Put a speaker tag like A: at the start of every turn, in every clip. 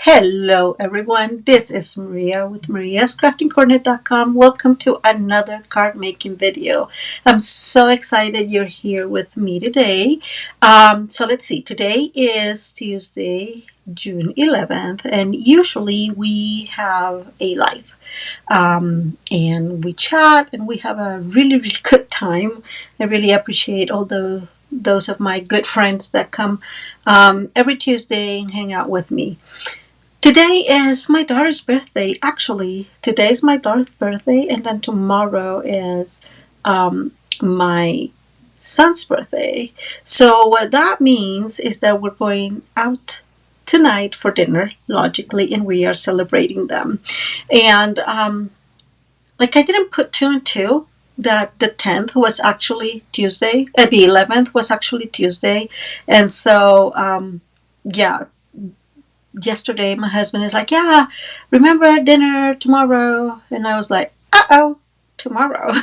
A: Hello everyone, this is Maria with mariascraftingcorner.com. Welcome to another card making video. I'm so excited you're here with me today. So let's see, today is Tuesday, June 11th, and usually we have a live. And we chat and we have a really good time. I really appreciate all those of my good friends that come every Tuesday and hang out with me. Today is my daughter's birthday. Actually, today's my daughter's birthday, and then tomorrow is my son's birthday. So what that means is that we're going out tonight for dinner, logically, and we are celebrating them. And I didn't put two and two that the 10th was actually Tuesday, the 11th was actually Tuesday, and so yeah. Yesterday my husband is like, yeah, remember dinner tomorrow? And I was like, uh-oh, tomorrow.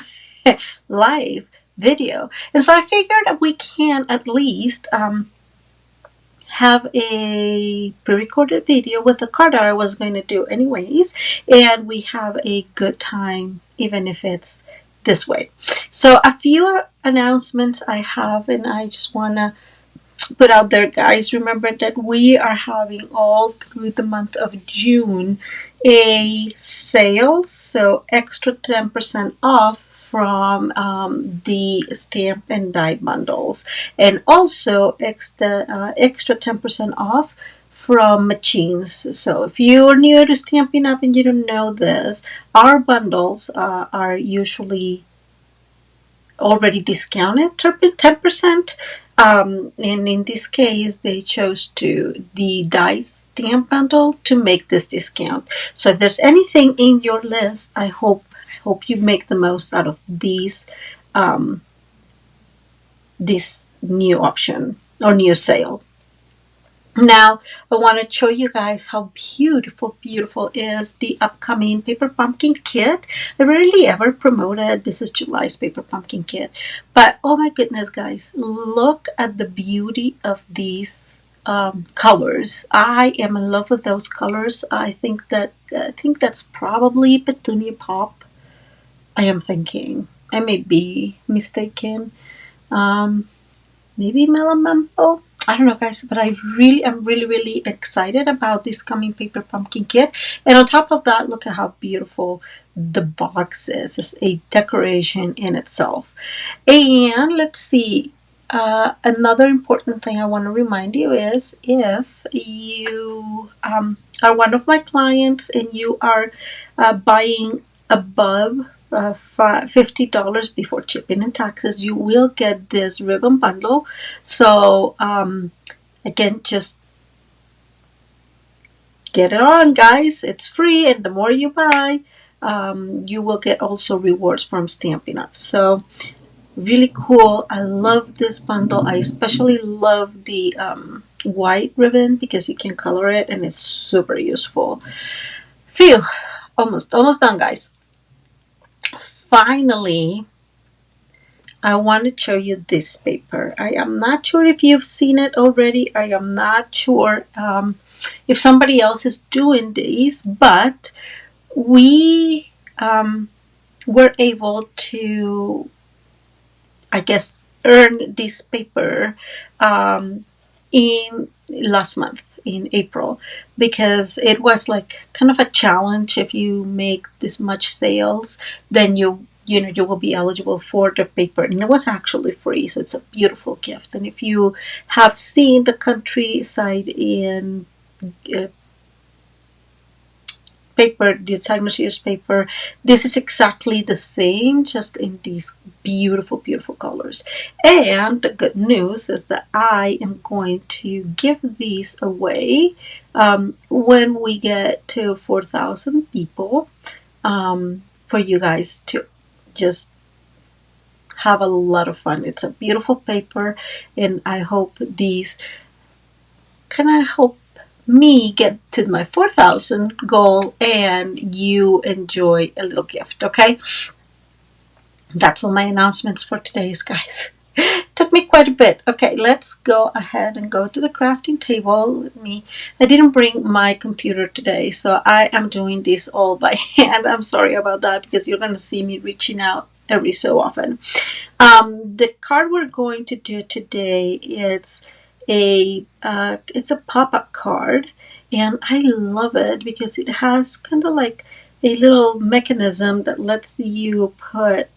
A: Live video. And so I figured that we can at least have a pre-recorded video with the card that I was going to do anyways, and we have a good time even if it's this way. So a few announcements I have, and I just want to put out there, guys. Remember that we are having all through the month of June a sale, so extra 10% off from the stamp and die bundles, and also extra 10% off from machines. So if you're new to Stampin' Up and you don't know this, our bundles are usually already discounted 10%. And in this case, they chose the die stamp bundle to make this discount. So if there's anything in your list, I hope you make the most out of this new option or new sale. Now, I want to show you guys how beautiful is the upcoming Paper Pumpkin Kit. I rarely ever promoted. This is July's Paper Pumpkin Kit. But, oh my goodness, guys. Look at the beauty of these colors. I am in love with those colors. I think that's probably Petunia Pop. I am thinking. I may be mistaken. Maybe Melamempo. I don't know, guys, but I'm really excited about this coming Paper Pumpkin Kit. And on top of that, look at how beautiful the box is. It's a decoration in itself. And let's see, another important thing I want to remind you is if you are one of my clients and you are buying above $50 before shipping and taxes, you will get this ribbon bundle. So again, just get it on, guys. It's free, and the more you buy, you will get also rewards from Stampin' Up. So really cool. I love this bundle. I especially love the white ribbon because you can color it and it's super useful. Phew, almost done, guys. Finally, I want to show you this paper. I am not sure if you've seen it already. I am not sure if somebody else is doing these, but we were able to, I guess, earn this paper in last month, in April, because it was like kind of a challenge. If you make this much sales, then you will be eligible for the paper, and it was actually free, so it's a beautiful gift. And if you have seen the countryside in paper, the Designer Series paper, this is exactly the same, just in these beautiful colors. And the good news is that I am going to give these away when we get to 4,000 people, for you guys to just have a lot of fun. It's a beautiful paper, and I hope these help me get to my 4,000 goal and you enjoy a little gift. Okay, that's all my announcements for today, guys. Took me quite a bit. Okay, let's go ahead and go to the crafting table with me. I didn't bring my computer today, so I am doing this all by hand. I'm sorry about that because you're going to see me reaching out every so often. The card we're going to do today is it's a pop-up card, and I love it because it has kind of like a little mechanism that lets you put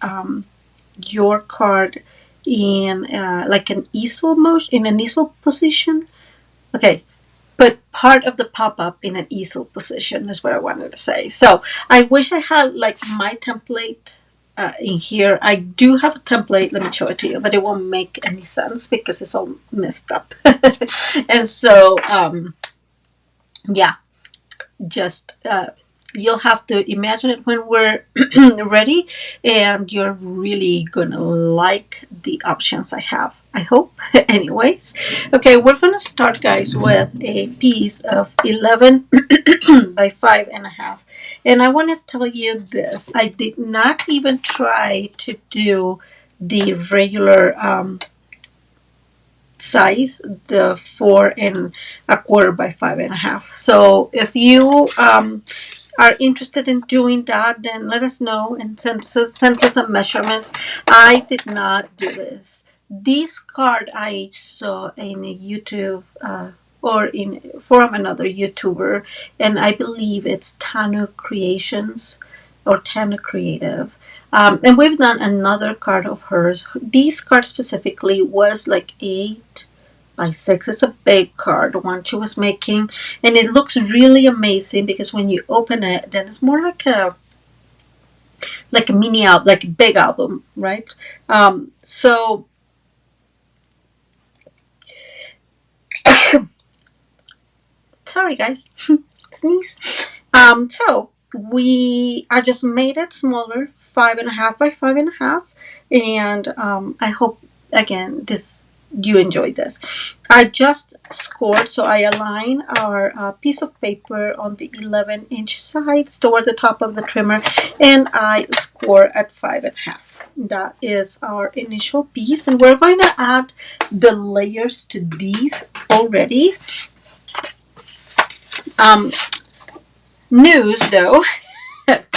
A: your card in like an easel motion, in an easel position. Okay, put part of the pop-up in an easel position is what I wanted to say. So I wish I had like my template in here. I do have a template, let me show it to you, but it won't make any sense because it's all messed up. And so yeah, just you'll have to imagine it when we're ready, and you're really gonna like the options I have, I hope. Anyways, okay, we're gonna start, guys, with a piece of 11 by 5.5, and I want to tell you this: I did not even try to do the regular size, the 4.25 by 5.5. So if you are interested in doing that, then let us know and send us some measurements. I did not do this. This card I saw in a YouTube or in from another YouTuber, and I believe it's Tanu Creations or Tanu Creative. And we've done another card of hers. This card specifically was like 8 by 6. It's a big card, the one she was making, and it looks really amazing because when you open it, then it's more like a mini album, like a big album, right? So sorry, guys, sneeze. So I just made it smaller, 5.5 by 5.5, and I hope again you enjoyed this. I just scored, so I align our piece of paper on the 11-inch sides towards the top of the trimmer, and I score at 5.5. That is our initial piece, and we're going to add the layers to these already. News though,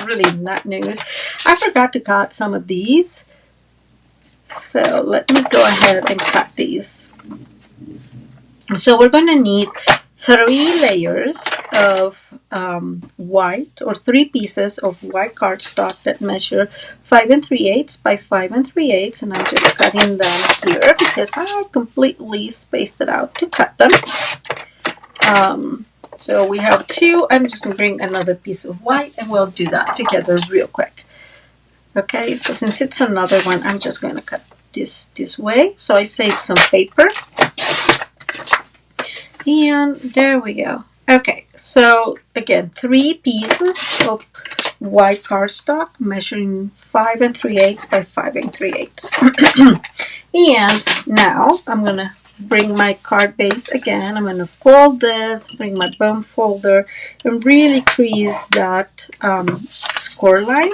A: really not news. I forgot to cut some of these. So let me go ahead and cut these. So we're going to need 3 layers of white, or 3 pieces of white cardstock that measure 5 3/8 by 5 3/8, and I'm just cutting them here because I completely spaced it out to cut them. So we have 2. I'm just going to bring another piece of white, and we'll do that together real quick. Okay, so since it's another one, I'm just going to cut this way. So I saved some paper. And there we go. Okay, so again, 3 pieces of white cardstock measuring 5 3/8 by 5 3/8. And now I'm going to bring my card base again. I'm going to fold this, bring my bone folder, and really crease that score line.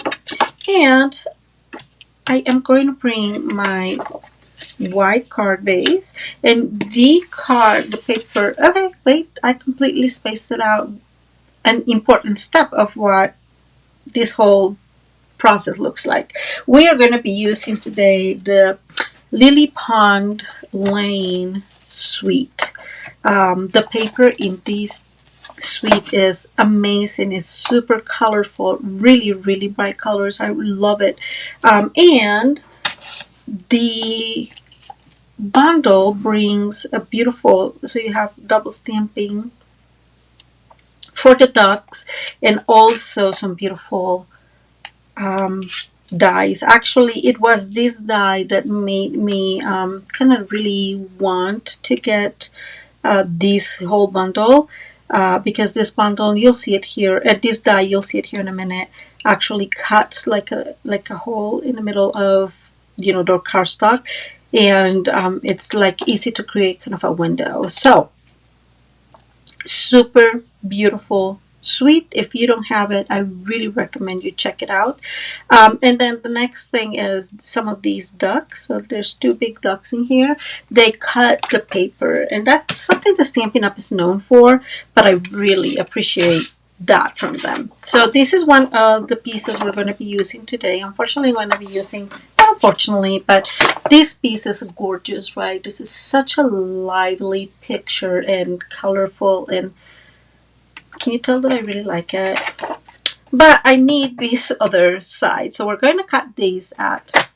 A: And I am going to bring my white card base and the paper. Okay, wait, I completely spaced it out. An important step of what this whole process looks like. We are going to be using today the Lily Pond Lane suite. The paper in this suite is amazing. It's super colorful, really, really bright colors. I love it. And the bundle brings a beautiful, so you have double stamping for the ducks, and also some beautiful dies. Actually, it was this die that made me kind of really want to get this whole bundle, because this bundle, you'll see it here, this die, you'll see it here in a minute, actually cuts like a hole in the middle of, the cardstock, and it's like easy to create kind of a window. So super beautiful sweet. If you don't have it, I really recommend you check it out. And then the next thing is some of these ducks. So there's 2 big ducks in here. They cut the paper, and that's something the Stampin' Up! Is known for, but I really appreciate that from them. So this is one of the pieces we're going to be using today. Unfortunately, I'm going to be using, not unfortunately, but this piece is gorgeous, right? This is such a lively picture and colorful, and can you tell that I really like it? But I need this other side, so we're going to cut these at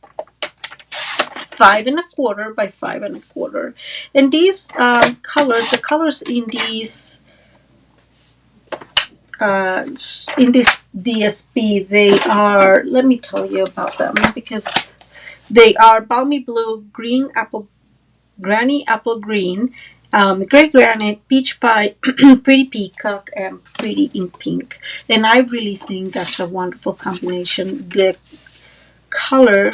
A: 5 1/4 by 5 1/4. And these colors, the colors in these DSP, they are, let me tell you about them, because they are balmy blue, green apple, granny apple green, gray granite, peach pie, pretty peacock, and pretty in pink. And I really think that's a wonderful combination. The color,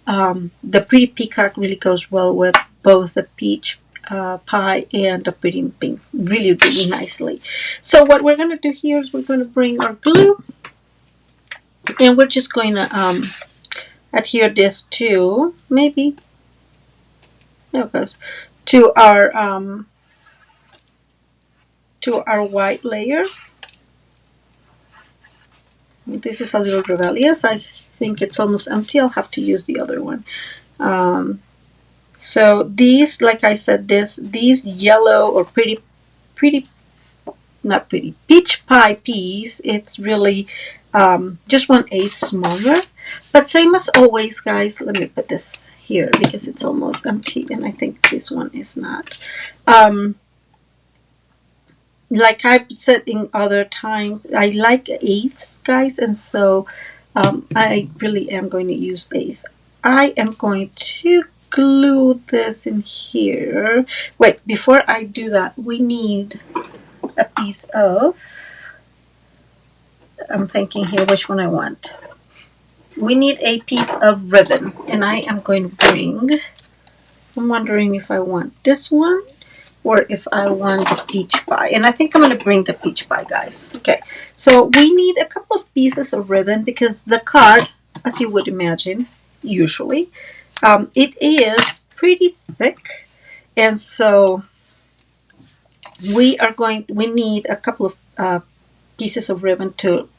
A: the pretty peacock really goes well with both the peach pie and the pretty in pink, really, really nicely. So what we're going to do here is we're going to bring our glue, and we're just going to adhere this to, maybe, there it goes, to our white layer. This is a little rebellious. I think it's almost empty. I'll have to use the other one. So these, like I said, these yellow or not pretty, peach pie piece, it's really just 1/8 smaller. But same as always, guys, let me put this here because it's almost empty, and I think this one is not. Like I've said in other times, I like 1/8, guys, and so I really am going to use 1/8. I am going to glue this in here. Wait, before I do that, we need a piece of, I'm thinking here which one I want. We need a piece of ribbon, and I am going to bring, I'm wondering if I want this one or if I want the peach pie. And I think I'm going to bring the peach pie, guys. Okay, so we need a couple of pieces of ribbon because the card, as you would imagine, usually, it is pretty thick. And so we need a couple of pieces of ribbon to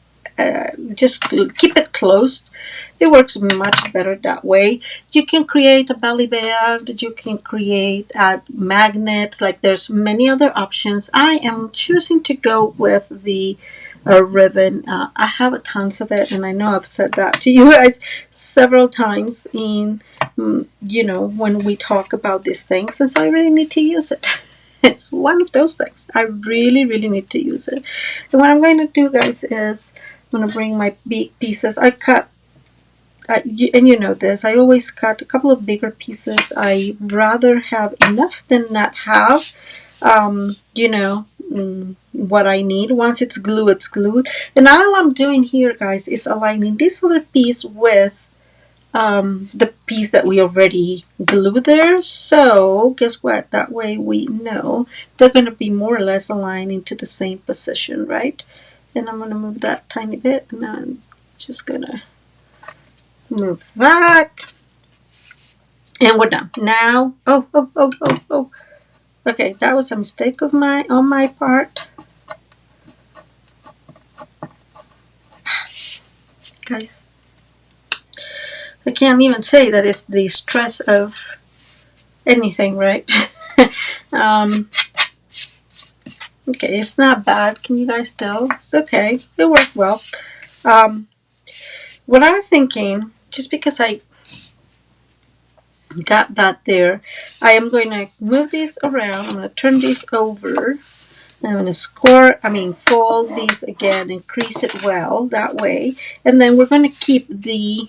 A: just keep it closed. It works much better that way. You can create a belly band, you can create magnets, like there's many other options. I am choosing to go with the ribbon. I have tons of it, and I know I've said that to you guys several times in, you know, when we talk about these things, and so I really need to use it. It's one of those things. I really, really need to use it. And what I'm going to do, guys, is I'm going to bring my big pieces. I cut, and you know this, I always cut a couple of bigger pieces. I rather have enough than not have, you know, what I need. Once it's glued, it's glued. And all I'm doing here, guys, is aligning this other piece with the piece that we already glued there. So guess what? That way we know they're going to be more or less aligned into the same position, right? And I'm going to move that tiny bit, and I'm just going to move that, and we're done. Now, oh. Okay, that was a mistake of on my part. Guys, I can't even say that it's the stress of anything, right? Okay, it's not bad. Can you guys tell? It's okay. It worked well. What I'm thinking, just because I got that there, I am going to move these around. I'm going to turn these over. I'm going to fold these again and crease it well that way. And then we're going to keep the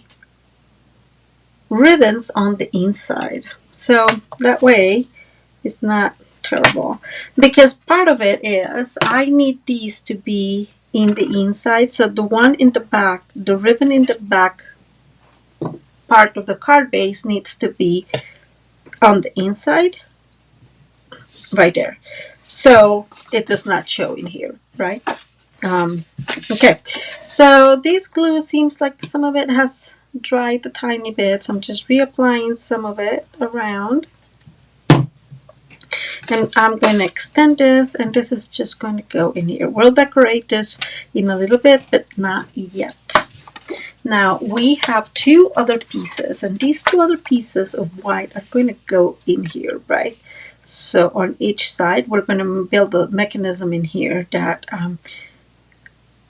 A: ribbons on the inside. So that way it's not terrible. Because part of it is I need these to be in the inside. So the one in the back, the ribbon in the back part of the card base needs to be on the inside. Right there. So it does not show in here, right? Okay, so this glue seems like some of it has dried a tiny bit, so I'm just reapplying some of it around. And I'm going to extend this, and this is just going to go in here. We'll decorate this in a little bit, but not yet. Now we have two other pieces, and these two other pieces of white are going to go in here, right? So on each side, we're going to build a mechanism in here that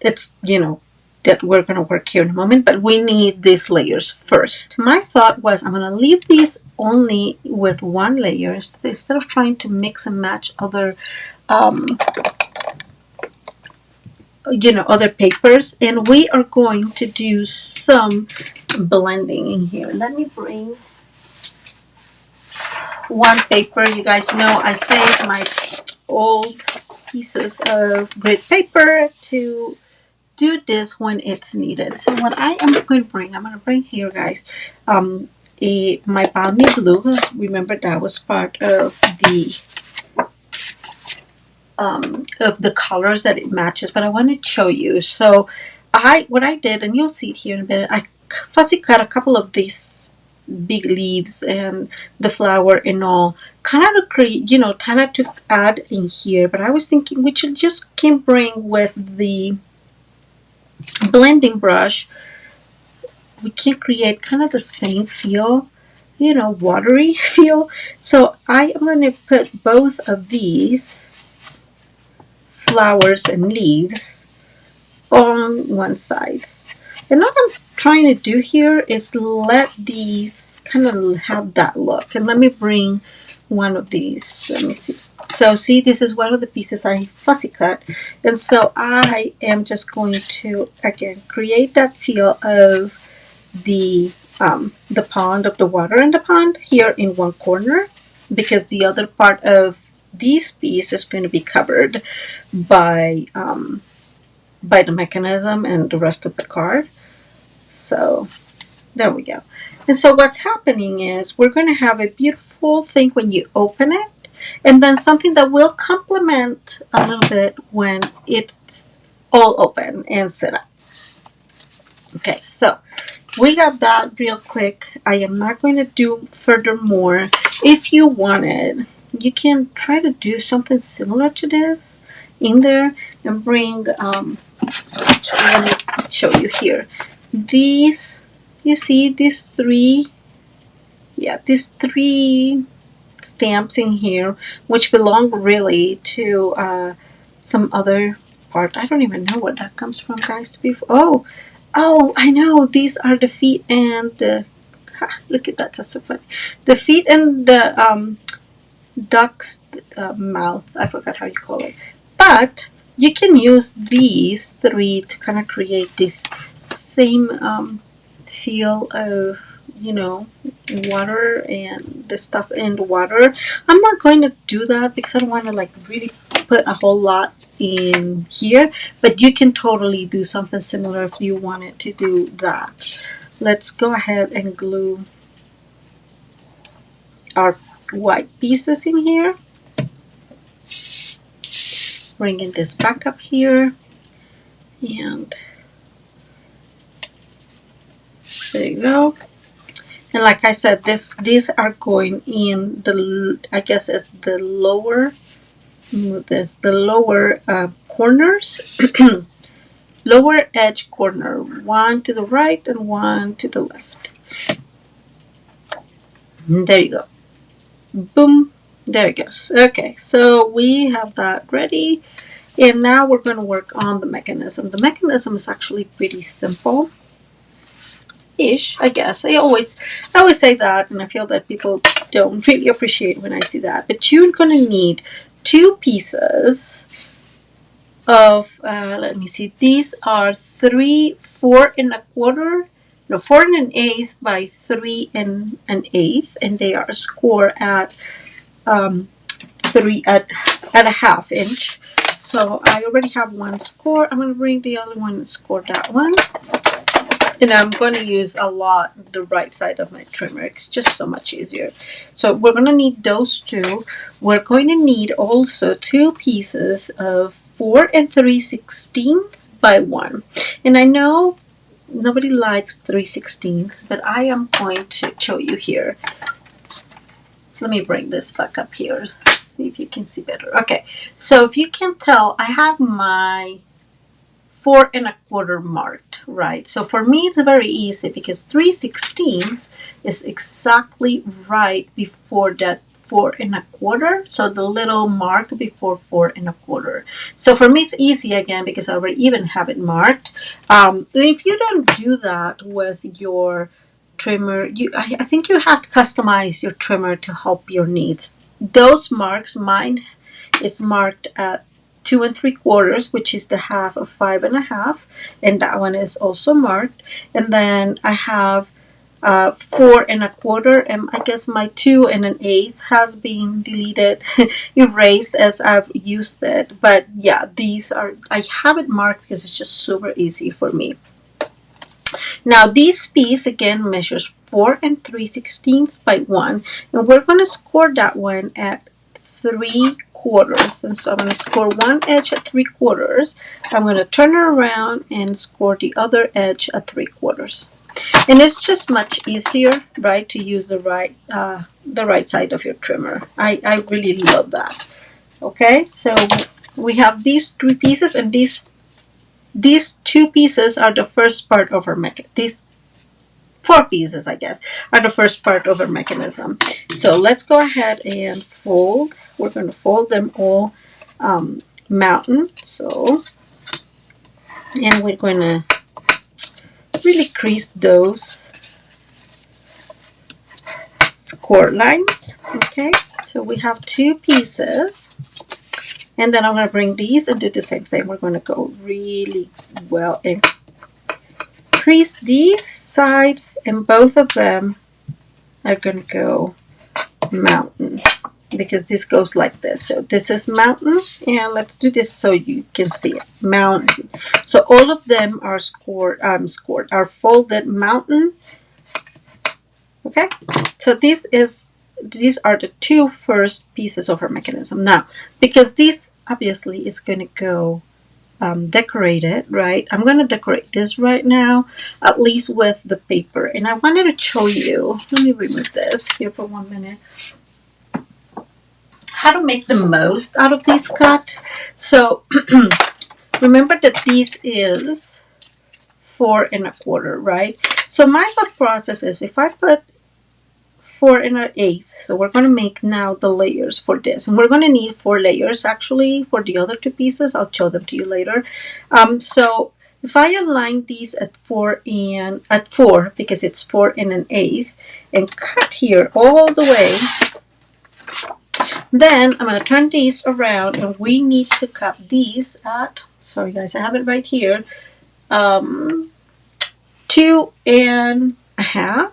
A: it's, you know, that we're going to work here in a moment, but we need these layers first. My thought was I'm going to leave these only with one layer instead of trying to mix and match other other papers, and we are going to do some blending in here. Let me bring one paper. You guys know I saved my old pieces of grid paper to do this when it's needed. So what I am going to bring, I'm going to bring here, guys, my balmy blue. Remember that was part of the colors that it matches, but I want to show you. So what I did, and you'll see it here in a minute, I fussy cut a couple of these big leaves and the flower and all, kind of to create, kind of to add in here. But I was thinking we should just can bring with the blending brush, we can create kind of the same feel, watery feel. So I am going to put both of these flowers and leaves on one side. And what I'm trying to do here is let these kind of have that look. And let me bring one of these. Let me see. So see, this is one of the pieces I fussy cut. And so I am just going to, again, create that feel of the pond, of the water in the pond here in one corner, because the other part of this piece is going to be covered by the mechanism and the rest of the card. So there we go. And so what's happening is we're going to have a beautiful thing when you open it, and then something that will complement a little bit when it's all open and set up. Okay, so we got that real quick. I am not going to do furthermore. If you wanted, you can try to do something similar to this in there and bring, let me show you here. These, you see these three stamps in here, which belong really to some other part. I don't even know where that comes from, guys. To be oh, I know, these are the feet and the look at that. That's so funny. The feet and the duck's mouth. I forgot how you call it, but you can use these three to kind of create this same feel of, water and the stuff in the water. I'm not going to do that because I don't want to like really put a whole lot in here, but you can totally do something similar if you wanted to do that. Let's go ahead and glue our white pieces in here. Bringing this back up here, and there you go. And like I said, these are going in the, I guess it's the lower, the lower corners, lower edge corner, one to the right and one to the left. And there you go. Boom. There it goes. Okay, so we have that ready. And now we're going to work on the mechanism. The mechanism is actually pretty simple. Ish, I guess. I always say that, and I feel that people don't really appreciate when I see that. But you're going to need two pieces of, let me see, these are 4 1/4, no, 4 1/8 by 3 1/8, and they are score at 3 at a ½ inch. So I already have one score. I'm going to bring the other one and score that one. And I'm going to use a lot the right side of my trimmer. It's just so much easier. So we're going to need those two. We're going to need also 2 pieces of 4 3/16 by 1. And I know nobody likes 3/16, but I am going to show you here. Let me bring this back up here, see if you can see better. Okay, so if you can tell, I have my 4 1/4 marked, right? So for me, it's very easy because 3/16 is exactly right before that 4 1/4. So the little mark before 4 1/4. So for me, it's easy again because I already even have it marked. If you don't do that with your trimmer, I think you have to customize your trimmer to help your needs. Those marks, mine is marked at 2 3/4, which is the half of 5 1/2, and that one is also marked. And then I have 4 1/4, and I guess my 2 1/8 has been deleted, erased as I've used it. But yeah, these are, I have it marked because it's just super easy for me. Now this piece again measures 4 3/16 by 1, and we're going to score that one at 3/4. And so I'm going to score one edge at 3/4. I'm going to turn it around and score the other edge at 3/4. And it's just much easier, right, to use the right side of your trimmer. I really love that. Okay, so we have these 3 pieces, and these 2 pieces are the first part of our mechanism. These 4 pieces, I guess, are the first part of our mechanism. So let's go ahead and fold. We're going to fold them all mountain. So, and we're going to really crease those score lines. Okay, so we have 2 pieces. And then I'm going to bring these and do the same thing. We're going to go really well and crease these side, and both of them are going to go mountain because this goes like this. So this is mountain, and let's do this so you can see it. Mountain. So all of them are are folded mountain. Okay, so these are the 2 first pieces of our mechanism. Now, because this obviously is going to go decorated, right? I'm going to decorate this right now, at least with the paper. And I wanted to show you, let me remove this here for 1 minute, how to make the most out of this cut. So remember that this is 4 1/4, right? So my thought process is if I put 4 1/8, so we're going to make now the layers for this, and we're going to need 4 layers actually for the other 2 pieces. I'll show them to you later. So if I align these at 4 because it's 4 1/8, and cut here all the way, then I'm going to turn these around, and we need to cut these at, sorry guys, I have it right here, 2 1/2.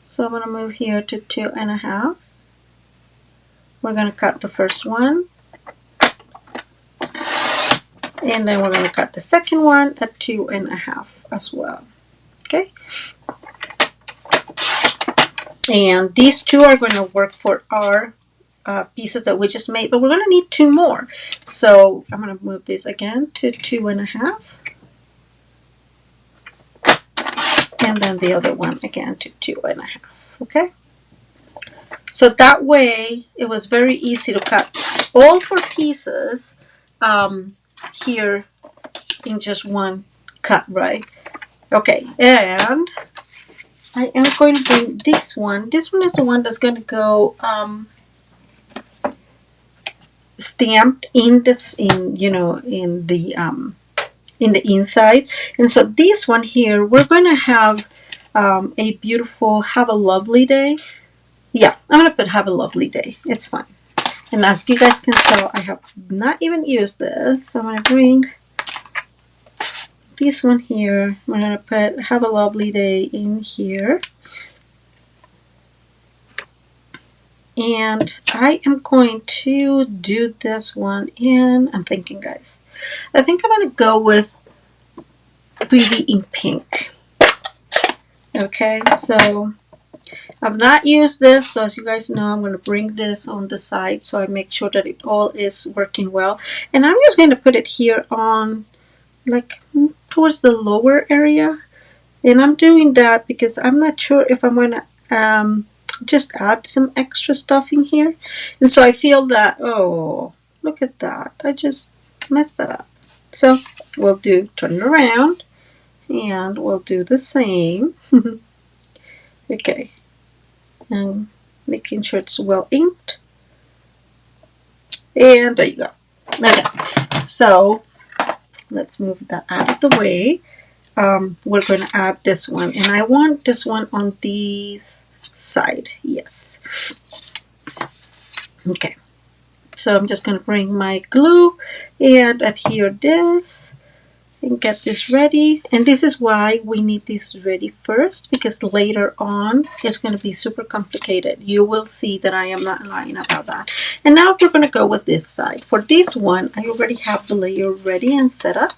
A: So I'm going to move here to 2 1/2. We're going to cut the first one. And then we're going to cut the second one at 2 1/2 as well. Okay. And these 2 are going to work for our pieces that we just made, but we're going to need 2 more. So I'm going to move this again to 2 1/2. And then the other one again to 2 1/2. Okay, so that way it was very easy to cut all 4 pieces here in just one cut, right? Okay, and I am going to bring this one. This one is the one that's going to go stamped in this, in the inside. And so this one here, we're going to have a beautiful have a lovely day. Yeah, I'm going to put have a lovely day. It's fine. And as you guys can tell, I have not even used this. So I'm going to bring this one here. I'm going to put have a lovely day in here. And I am going to do this one in, I'm thinking guys, I think I'm going to go with Pretty in Pink. Okay, so I've not used this, so as you guys know, I'm going to bring this on the side so I make sure that it all is working well. And I'm just going to put it here on, like, towards the lower area. And I'm doing that because I'm not sure if I'm going to just add some extra stuff in here. And so I feel that, oh, look at that. I just messed that up. So we'll turn it around and we'll do the same. Okay. And making sure it's well inked. And there you go. Okay. So let's move that out of the way. We're going to add this one, and I want this one on this side. Yes. Okay. So I'm just going to bring my glue and adhere this and get this ready. And this is why we need this ready first, because later on it's going to be super complicated. You will see that I am not lying about that. And now we're going to go with this side. For this one, I already have the layer ready and set up.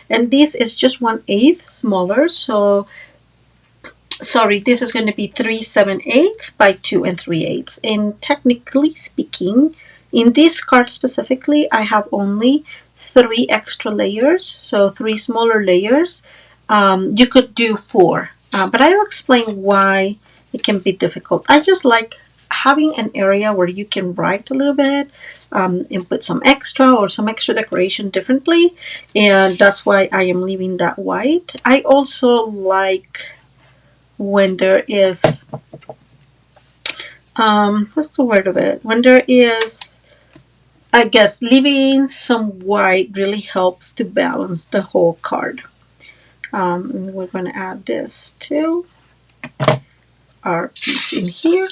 A: And this is just 1/8 smaller. So, sorry, this is going to be 3/7/8 by 2 3/8. And technically speaking, in this card specifically, I have only 3 extra layers, so 3 smaller layers. You could do 4, but I'll explain why it can be difficult. I just like having an area where you can write a little bit and put some extra decoration differently, and that's why I am leaving that white. I also like when there is what's the word of it? When there is, I guess, leaving some white really helps to balance the whole card. And we're going to add this to our piece in here.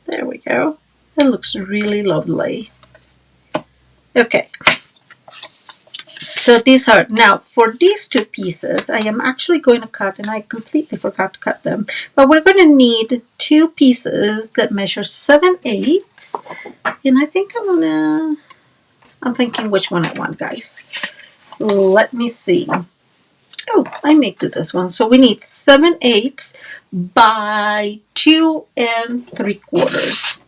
A: There we go. It looks really lovely. Okay. So these are, now for these 2 pieces, I am actually going to cut, and I completely forgot to cut them, but we're going to need 2 pieces that measure 7/8. And I think I'm thinking which one I want, guys. Let me see. Oh, I may do this one. So we need 7/8 by 2 3/4.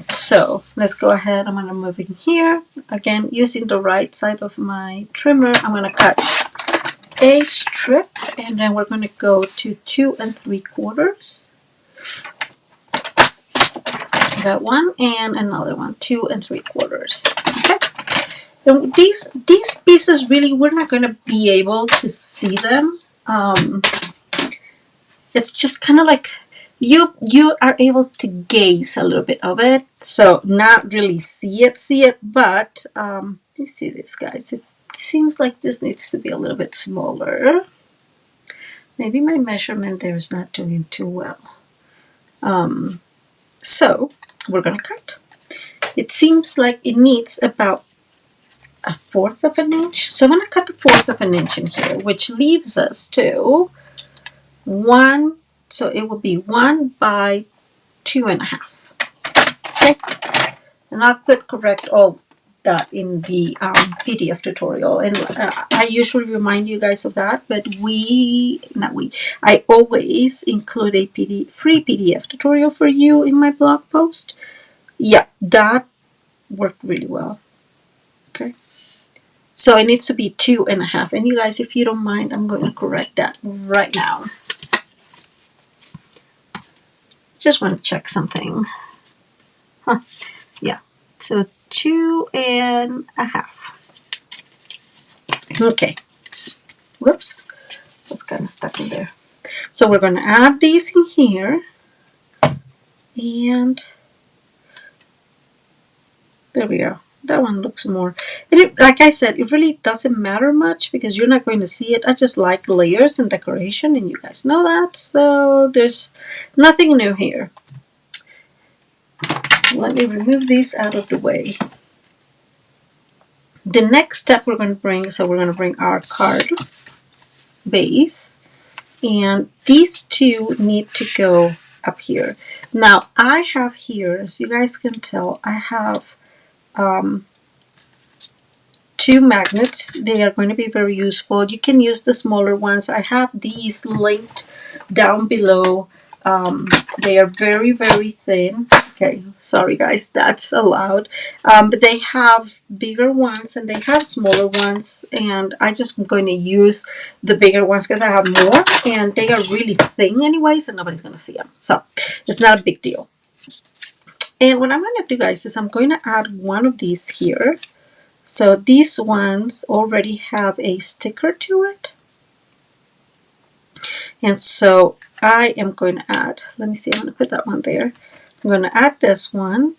A: So let's go ahead. I'm going to move in here. Again, using the right side of my trimmer, I'm going to cut a strip, and then we're going to go to 2 3/4. Got one and another one, 2 3/4. Okay. And these pieces, really, we're not going to be able to see them. It's just kind of like you are able to gaze a little bit of it, so not really see it, but you see this, guys. It seems like this needs to be a little bit smaller. Maybe my measurement there is not doing too well. So we're gonna cut. It seems like it needs about 1/4 of an inch. So I'm gonna cut 1/4 of an inch in here, which leaves us to 1. So it will be 1 by 2 1/2. Okay, and I'll correct all that in the PDF tutorial, and I usually remind you guys of that, but I always include a free PDF tutorial for you in my blog post. Yeah, that worked really well. Okay, so it needs to be 2 1/2, and you guys, if you don't mind, I'm going to correct that right now. Just want to check something. Huh. Yeah, so 2 1/2. Okay. Whoops. That's kind of stuck in there. So we're going to add these in here. And there we go. That one looks more. And it, like I said, it really doesn't matter much because you're not going to see it. I just like layers and decoration, and you guys know that. So there's nothing new here. Let me remove these out of the way. The next step we're going to bring, so we're going to bring our card base, and these 2 need to go up here. Now I have here, as you guys can tell, I have 2 magnets. They are going to be very useful. You can use the smaller ones. I have these linked down below. They are very, very thin. Okay, sorry guys, that's allowed. But they have bigger ones and they have smaller ones, and I just am going to use the bigger ones because I have more, and they are really thin anyways, and nobody's going to see them. So it's not a big deal. And what I'm going to do, guys, is I'm going to add one of these here. So these ones already have a sticker to it. And so I am going to add, let me see, I'm going to put that one there. I'm going to add this one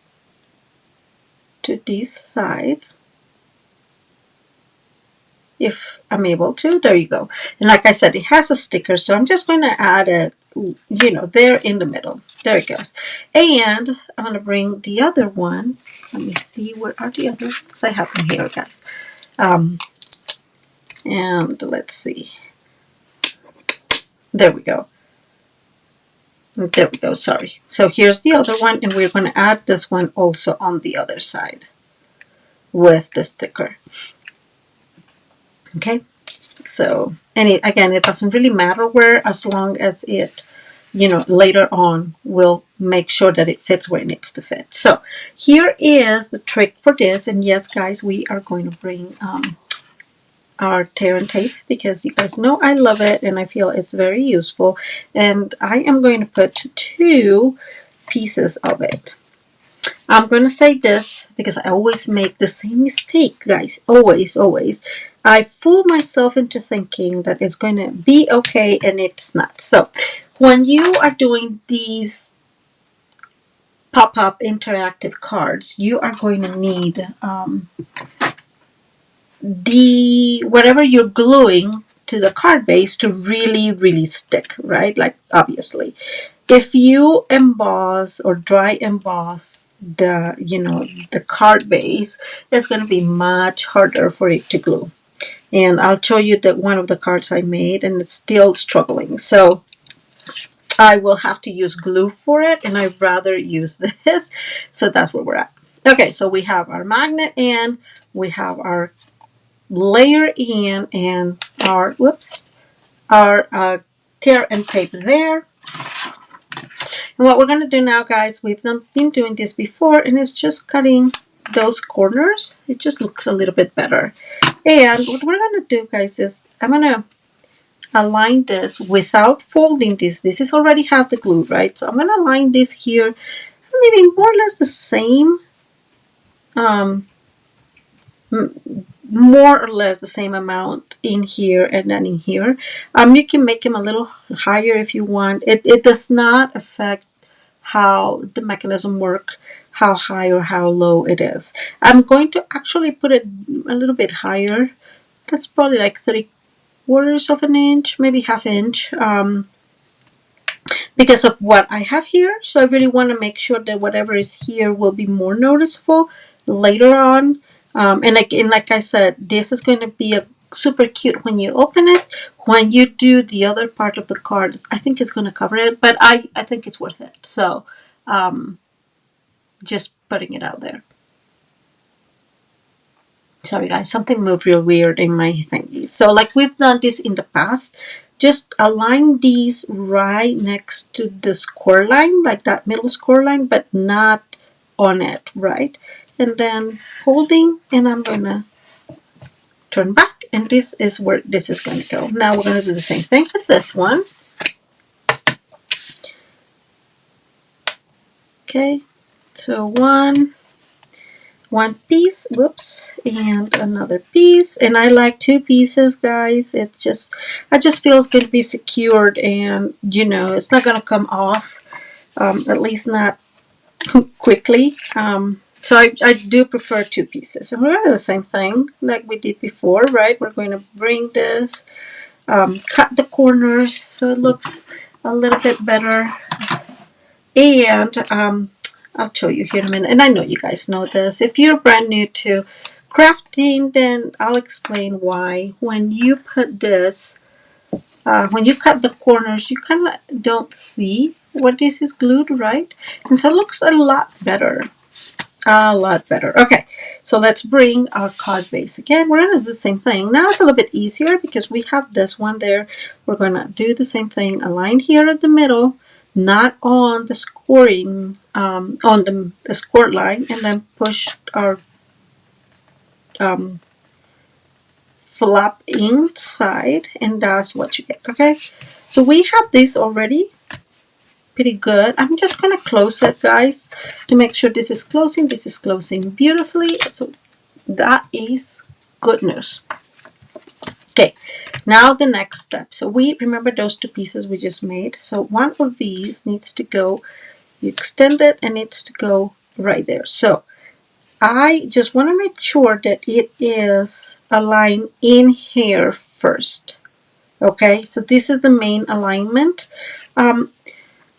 A: to this side. If I'm able to, there you go. And like I said, it has a sticker, so I'm just going to add it, you know, there in the middle. There it goes. And I'm going to bring the other one. Let me see, where are the others? Because I have them here, guys. And let's see. There we go. There we go, sorry. So here's the other one, and we're going to add this one also on the other side with the sticker. Okay, so, and again, it doesn't really matter where, as long as it, you know, later on we'll make sure that it fits where it needs to fit. So here is the trick for this, and yes, guys, we are going to bring our tear and tape, because you guys know I love it and I feel it's very useful. And I am going to put 2 pieces of it. I'm going to say this because I always make the same mistake, guys. Always. I fool myself into thinking that it's going to be okay, and it's not. So when you are doing these pop-up interactive cards, you are going to need whatever you're gluing to the card base to really stick, right? Like, obviously, if you emboss or dry emboss the, you know, the card base, it's going to be much harder for it to glue. And I'll show you that one of the cards I made, and it's still struggling. So I will have to use glue for it, and I'd rather use this. So that's where we're at. Okay, so we have our magnet in, we have our layer in, and our, our tear and tape there. And what we're going to do now, guys, we've been doing this before, and it's just cutting those corners. It just looks a little bit better. And what we're going to do, guys, is I'm going to align this without folding this. This is already have the glue, right? So I'm going to align this here, maybe more or less the same, more or less the same amount in here and then in here. You can make them a little higher if you want. It does not affect how the mechanism works, how high or how low it is. I'm going to actually put it a little bit higher. That's probably like 3/4 of an inch, maybe ½ inch, because of what I have here. So I really want to make sure that whatever is here will be more noticeable later on. And like I said, this is going to be a super cute when you open it. When you do the other part of the cards, I think it's going to cover it, but I think it's worth it. So just putting it out there. Sorry guys, something moved real weird in my thingy. So like we've done this in the past, just align these right next to the score line, like that middle score line, but not on it, right? And then holding, and I'm going to turn back, and this is where this is going to go. Now we're going to do the same thing with this one. Okay, so one piece, whoops, and another piece. And I like 2 pieces, guys. I just feel it's going to be secured, and you know, it's not going to come off, at least not quickly. So I do prefer 2 pieces. And we're going to do the same thing like we did before, right? We're going to bring this, cut the corners so it looks a little bit better. And I'll show you here in a minute. And I know you guys know this. If you're brand new to crafting, then I'll explain why. When you put this, when you cut the corners, you kind of don't see what this is glued, right? And so it looks a lot better. A lot better. Okay, so let's bring our card base again. We're going to do the same thing. Now it's a little bit easier because we have this one there. We're going to do the same thing. Align here at the middle, not on the scoring, on the score line, and then push our flap inside, and that's what you get. Okay, so we have this already. Pretty good. I'm just going to close it, guys, to make sure this is closing beautifully. So that is good news. Okay, now the next step. So we remember those two pieces we just made. So one of these needs to go, you extend it and it needs to go right there. So I just want to make sure that it is aligned in here first. Okay, so this is the main alignment. I'm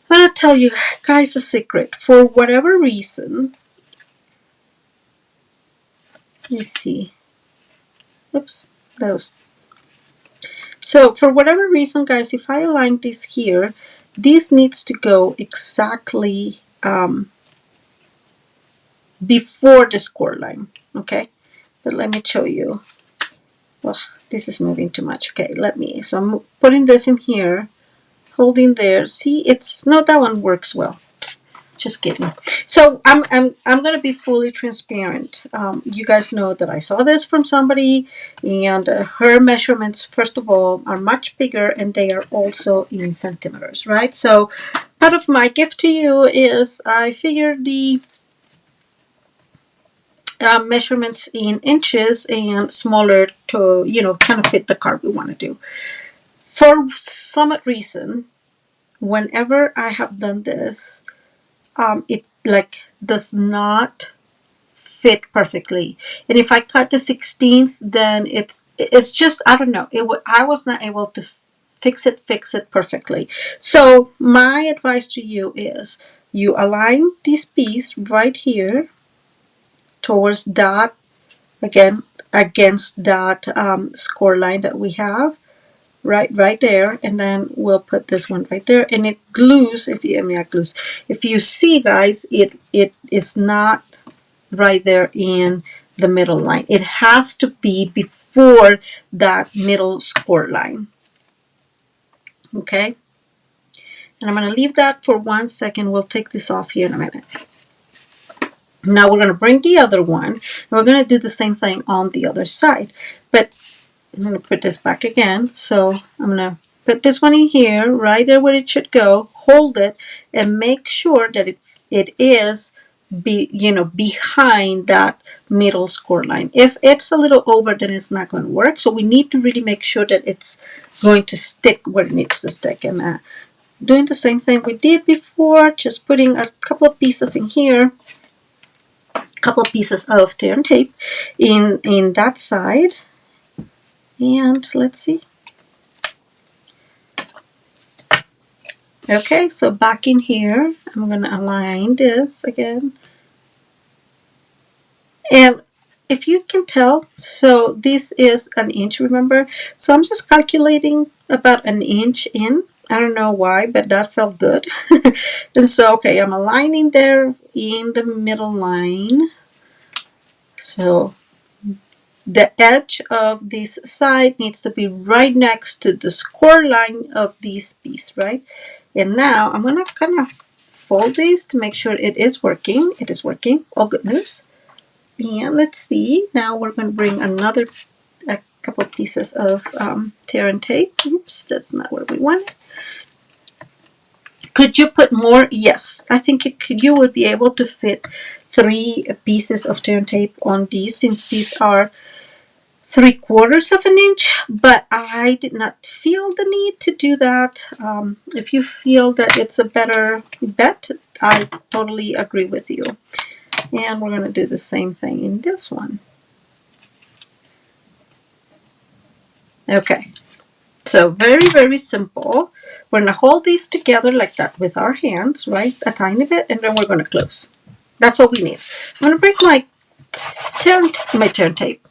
A: going to tell you guys a secret. For whatever reason, let me see. Oops, that was. So for whatever reason, guys, if I align this here, this needs to go exactly before the score line. Okay, but let me show you. Oh, this is moving too much. Okay, so I'm putting this in here, holding there. See, it's no, that one works well. Just kidding. So I'm going to be fully transparent. You guys know that I saw this from somebody, and her measurements, first of all, are much bigger, and they are also in centimeters, right? So part of my gift to you is I figured the measurements in inches and smaller to, kind of fit the card we want to do. For some reason, whenever I have done this, it does not fit perfectly, and if I cut the 16th, then it's just, I don't know, I was not able to fix it perfectly. So my advice to you is you align this piece right here towards that, again, against that score line that we have right there, and then we'll put this one right there, and it glues. If you see, guys, it is not right there in the middle line. It has to be before that middle score line. Okay, and I'm going to leave that for 1 second. We'll take this off here in a minute. Now we're going to bring the other one, and we're going to do the same thing on the other side, but I'm going to put this back again. So I'm going to put this one in here, right there where it should go, hold it, and make sure that it is behind that middle score line. If it's a little over, then it's not going to work. So we need to really make sure that it's going to stick where it needs to stick. And doing the same thing we did before, just putting a couple of pieces in here, a couple of pieces of tear and tape in that side. And let's see. Okay, so back in here, I'm going to align this again. And if you can tell, so this is 1 inch, remember? So I'm just calculating about 1 inch in. I don't know why, but that felt good. And so, okay, I'm aligning there in the middle line. So the edge of this side needs to be right next to the score line of this piece, right? And now I'm going to kind of fold this to make sure it is working. It is working. All good news. And let's see. Now we're going to bring a couple of pieces of tear and tape. Oops, that's not what we want. Could you put more? Yes, I think you would be able to fit 3 pieces of tear and tape on these, since these are 3/4 of an inch, but I did not feel the need to do that. If you feel that it's a better bet, I totally agree with you. And we're going to do the same thing in this one. Okay, so very, very simple. We're going to hold these together like that with our hands, right? A tiny bit, and then we're going to close. That's all we need. I'm going to break my tear and tape.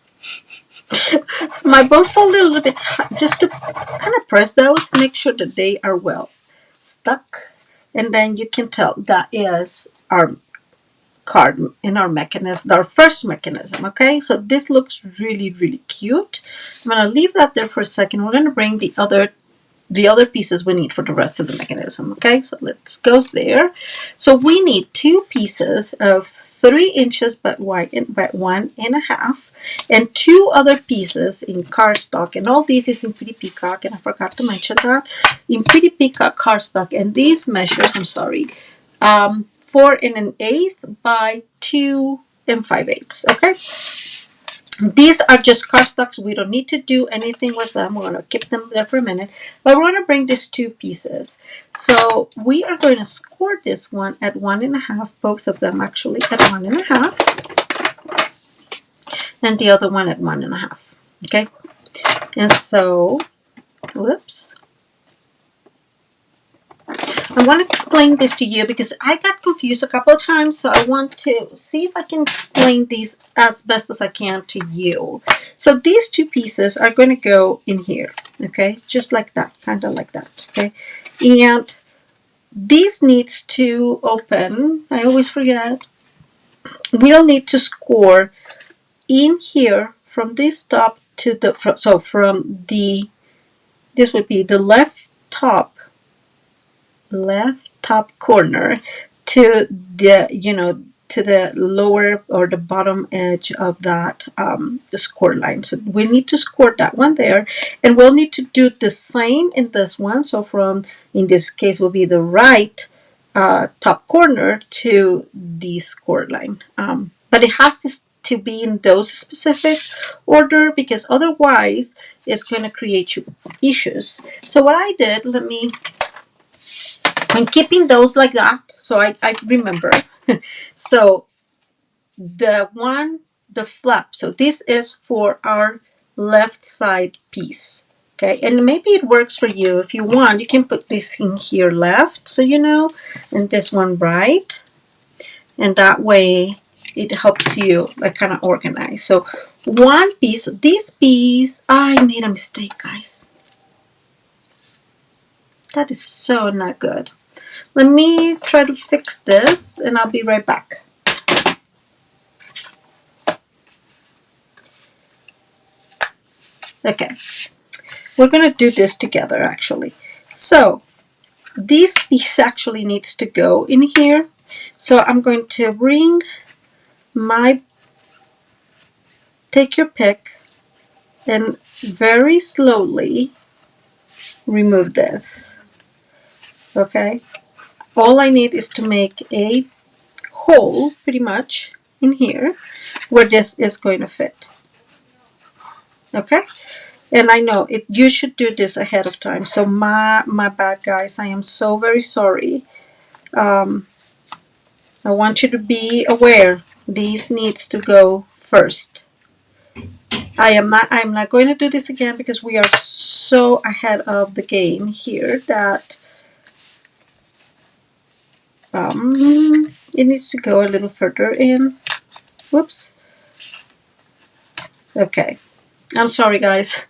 A: My board folded a little bit, just to kind of press those, make sure that they are well stuck. And then you can tell that is our card in our mechanism, our first mechanism. Okay, so this looks really, really cute. I'm going to leave that there for a second. We're going to bring the other pieces we need for the rest of the mechanism. Okay, so let's go there. So we need 2 pieces of 3 inches by 1.5, and 2 other pieces in cardstock, and all these is in Pretty Peacock, and I forgot to mention that, in Pretty Peacock cardstock, and these measures, I'm sorry, 4 1/8 by 2 5/8. Okay, these are just cardstocks. We don't need to do anything with them. We're going to keep them there for a minute, but we're going to bring these 2 pieces. So we are going to score this one at 1.5, both of them actually at 1.5, and the other one at 1.5. Okay, and so, whoops. I want to explain this to you because I got confused a couple of times, so I want to see if I can explain these as best as I can to you. So these 2 pieces are going to go in here, okay, just like that, kind of like that, okay, and this needs to open. I always forget. We'll need to score in here from this top to the, so from the, this would be the left top corner to the, to the lower or the bottom edge of that the score line. So we need to score that one there, and we'll need to do the same in this one. So from, in this case, will be the right top corner to the score line, but it has to be in those specific order, because otherwise it's going to create you issues. So what I did, I'm keeping those like that, so I remember. So the flap, so this is for our left side piece, okay, and maybe it works for you. If you want, you can put this in here left, so and this one right, and that way it helps you like kind of organize. So one piece, this piece, I made a mistake, guys. That is so not good. Let me try to fix this, and I'll be right back. Okay, we're going to do this together actually. So this piece actually needs to go in here. So I'm going to bring my, take your pick, and very slowly remove this. Okay, all I need is to make a hole pretty much in here where this is going to fit. Okay, and I know it, you should do this ahead of time, so my bad, guys. I am so very sorry. I want you to be aware these needs to go first. I'm not going to do this again because we are so ahead of the game here that it needs to go a little further in. Whoops. Okay, I'm sorry, guys.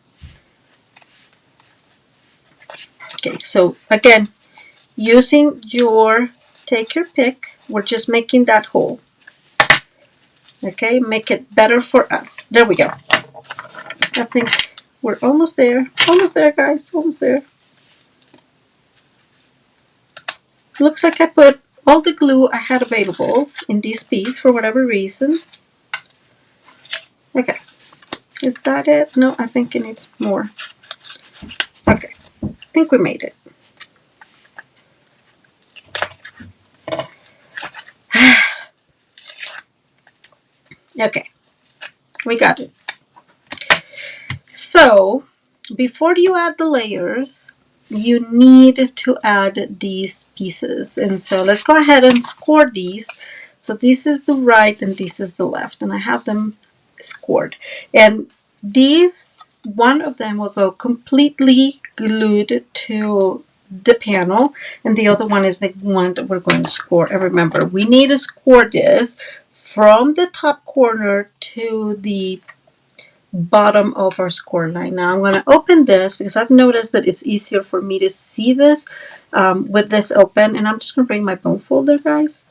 A: Okay, so again, using your, take your pick, we're just making that hole. Okay, make it better for us. There we go. I think we're almost there. Almost there, guys. Almost there. Looks like I put all the glue I had available in this piece for whatever reason. Okay. Is that it? No, I think it needs more. Okay. I think we made it. Okay. We got it. So, before you add the layers, you need to add these pieces. And so let's go ahead and score these. So this is the right and this is the left, and I have them scored. And these, one of them will go completely glued to the panel, and the other one is the one that we're going to score. And remember, we need to score this from the top corner to the bottom of our score line. Now I'm going to open this because I've noticed that it's easier for me to see this with this open, and I'm just going to bring my bone folder, guys,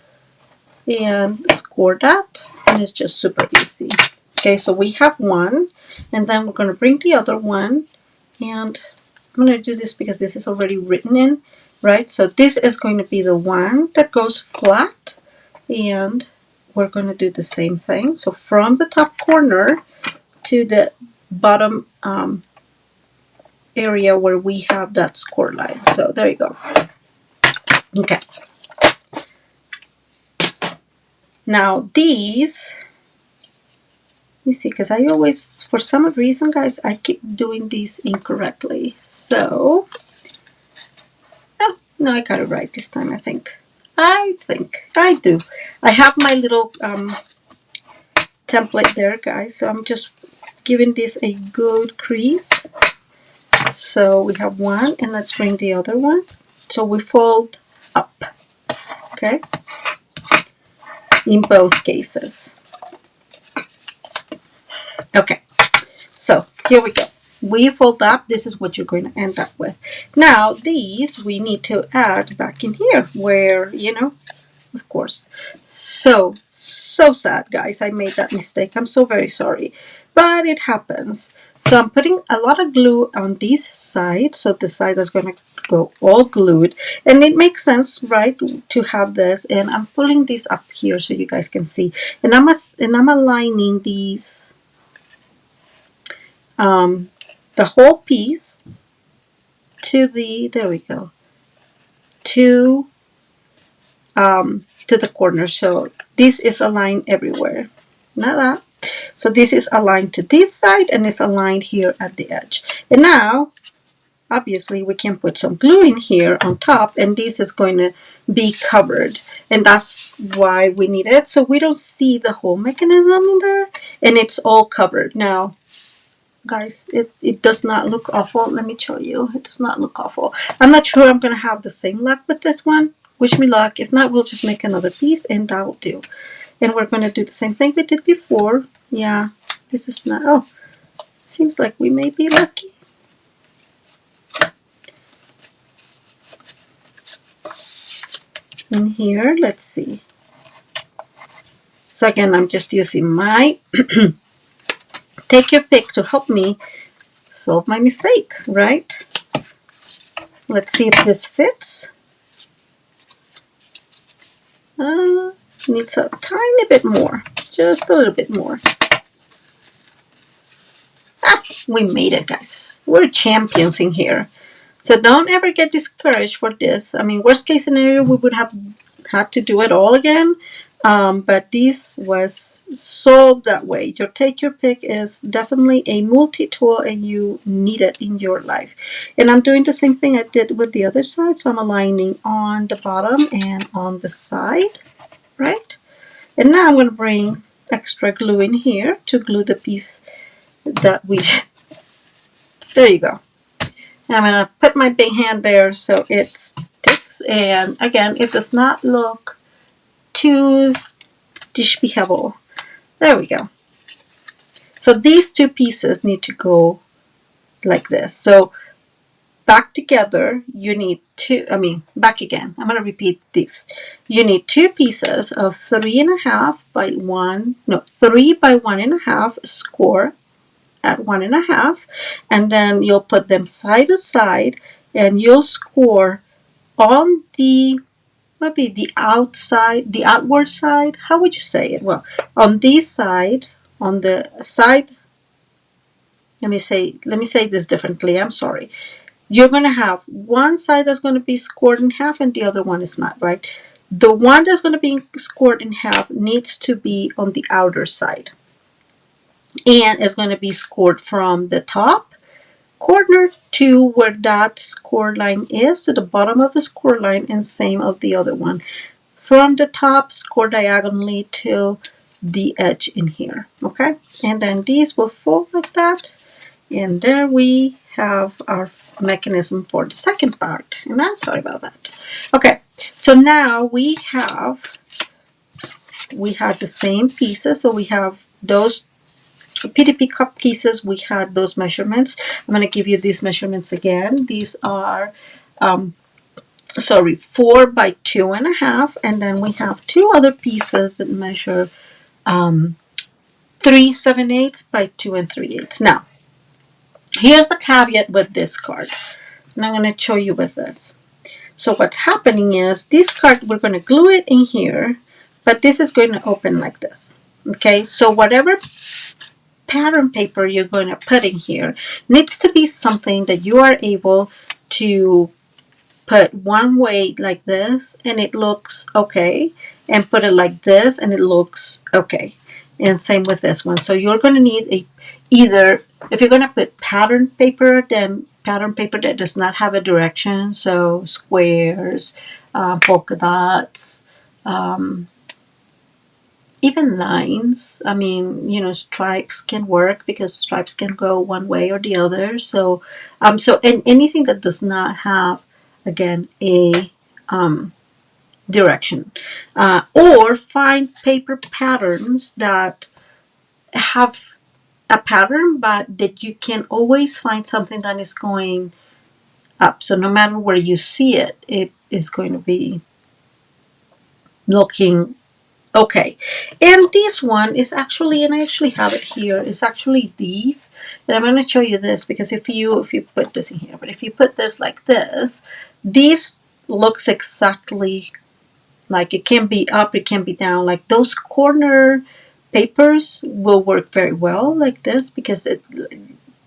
A: and score that, and it's just super easy. Okay, so we have one, and then we're going to bring the other one, and I'm going to do this because this is already written in, right? So this is going to be the one that goes flat, and we're going to do the same thing. So from the top corner to the bottom area where we have that score line. So there you go. Okay. Now these, let me see, because I always, for some reason, guys, I keep doing these incorrectly. So, oh, no, I got it right this time, I think. I do. I have my little template there, guys, so I'm just giving this a good crease. So we have one, and let's bring the other one. So we fold up, okay, in both cases. Okay, so here we go. We fold up. This is what you're going to end up with. Now these we need to add back in here where, you know, of course. So sad, guys. I made that mistake. I'm so very sorry, but it happens. So I'm putting a lot of glue on this side. So the side that's going to go all glued, and it makes sense, right, to have this. And I'm pulling this up here so you guys can see. And I'm aligning these, the whole piece to the, there we go, to the corner. So this is aligned everywhere, not that. So this is aligned to this side, and it's aligned here at the edge. And now, obviously, we can put some glue in here on top, and this is going to be covered. And that's why we need it, so we don't see the whole mechanism in there, and it's all covered. Now, guys, it does not look awful. Let me show you. It does not look awful. I'm not sure I'm going to have the same luck with this one. Wish me luck. If not, we'll just make another piece, and that'll do. And we're going to do the same thing we did before. Yeah, this is not, oh, seems like we may be lucky. In here, let's see. So again, I'm just using my take your pick to help me solve my mistake, right? Let's see if this fits. Needs a tiny bit more, just a little bit more. Ah, we made it, guys. We're champions in here. So don't ever get discouraged for this. I mean, worst case scenario, we would have had to do it all again. But this was solved that way. Your take your pick is definitely a multi-tool, and you need it in your life. And I'm doing the same thing I did with the other side. So I'm aligning on the bottom and on the side, right? And now I'm going to bring extra glue in here to glue the piece that we, there you go. And I'm going to put my big hand there so it sticks. And again, it does not look too despicable. There we go. So these two pieces need to go like this. So back together, you need two, back again. I'm going to repeat this. You need two pieces of 3.5 by 1, no, 3 by 1.5 score at 1.5, and then you'll put them side to side, and you'll score on the, maybe the outside, the outward side. How would you say it? Well, on this side, on the side, let me say this differently. I'm sorry. You're going to have one side that's going to be scored in half, and the other one is not, right? The one that's going to be scored in half needs to be on the outer side, and it's going to be scored from the top corner to where that score line is, to the bottom of the score line, and same of the other one. From the top, score diagonally to the edge in here, okay? And then these will fold like that, and there we have our mechanism for the second part. And I'm sorry about that. Okay, so now we have the same pieces. So we have those PDP cup pieces. We had those measurements. I'm going to give you these measurements again. These are sorry, 4 by 2.5, and then we have two other pieces that measure 3/7/8 by 2 3/8. Now, here's the caveat with this card, and I'm going to show you with this. So what's happening is this card, we're going to glue it in here, but this is going to open like this. Okay, so whatever pattern paper you're going to put in here needs to be something that you are able to put one way like this and it looks okay, and put it like this and it looks okay. And same with this one. So you're going to need either, if you're going to put pattern paper, then pattern paper that does not have a direction, so squares, polka dots, even lines. I mean, you know, stripes can work because stripes can go one way or the other. So and anything that does not have, again, a direction, or find paper patterns that have a pattern, but that you can always find something that is going up. So no matter where you see it, it is going to be looking okay. And this one is actually, and I actually have it here, it's actually these. And I'm going to show you this because if you put this in here, but if you put this like this looks exactly like it can be up, it can be down. Like those corner papers will work very well like this because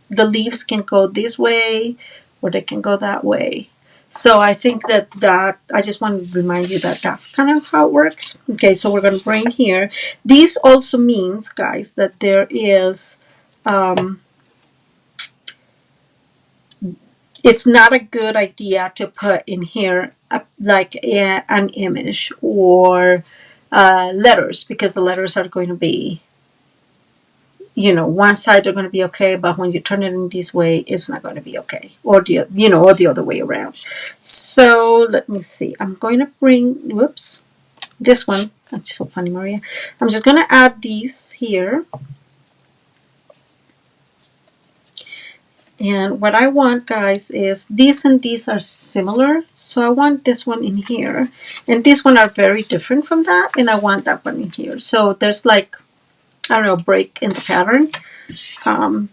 A: the leaves can go this way or they can go that way. So I think that I just want to remind you that that's kind of how it works. Okay, so we're going to bring here. This also means, guys, that there is, it's not a good idea to put in here an image or letters, because the letters are going to be, you know, one side are going to be okay, but when you turn it in this way, it's not going to be okay, or the other way around. So let me see. I'm going to bring, whoops, this one. That's so funny, Maria. I'm just going to add these here. And what I want, guys, is these and these are similar. So I want this one in here. And these one are very different from that. And I want that one in here. So there's like, I don't know, break in the pattern.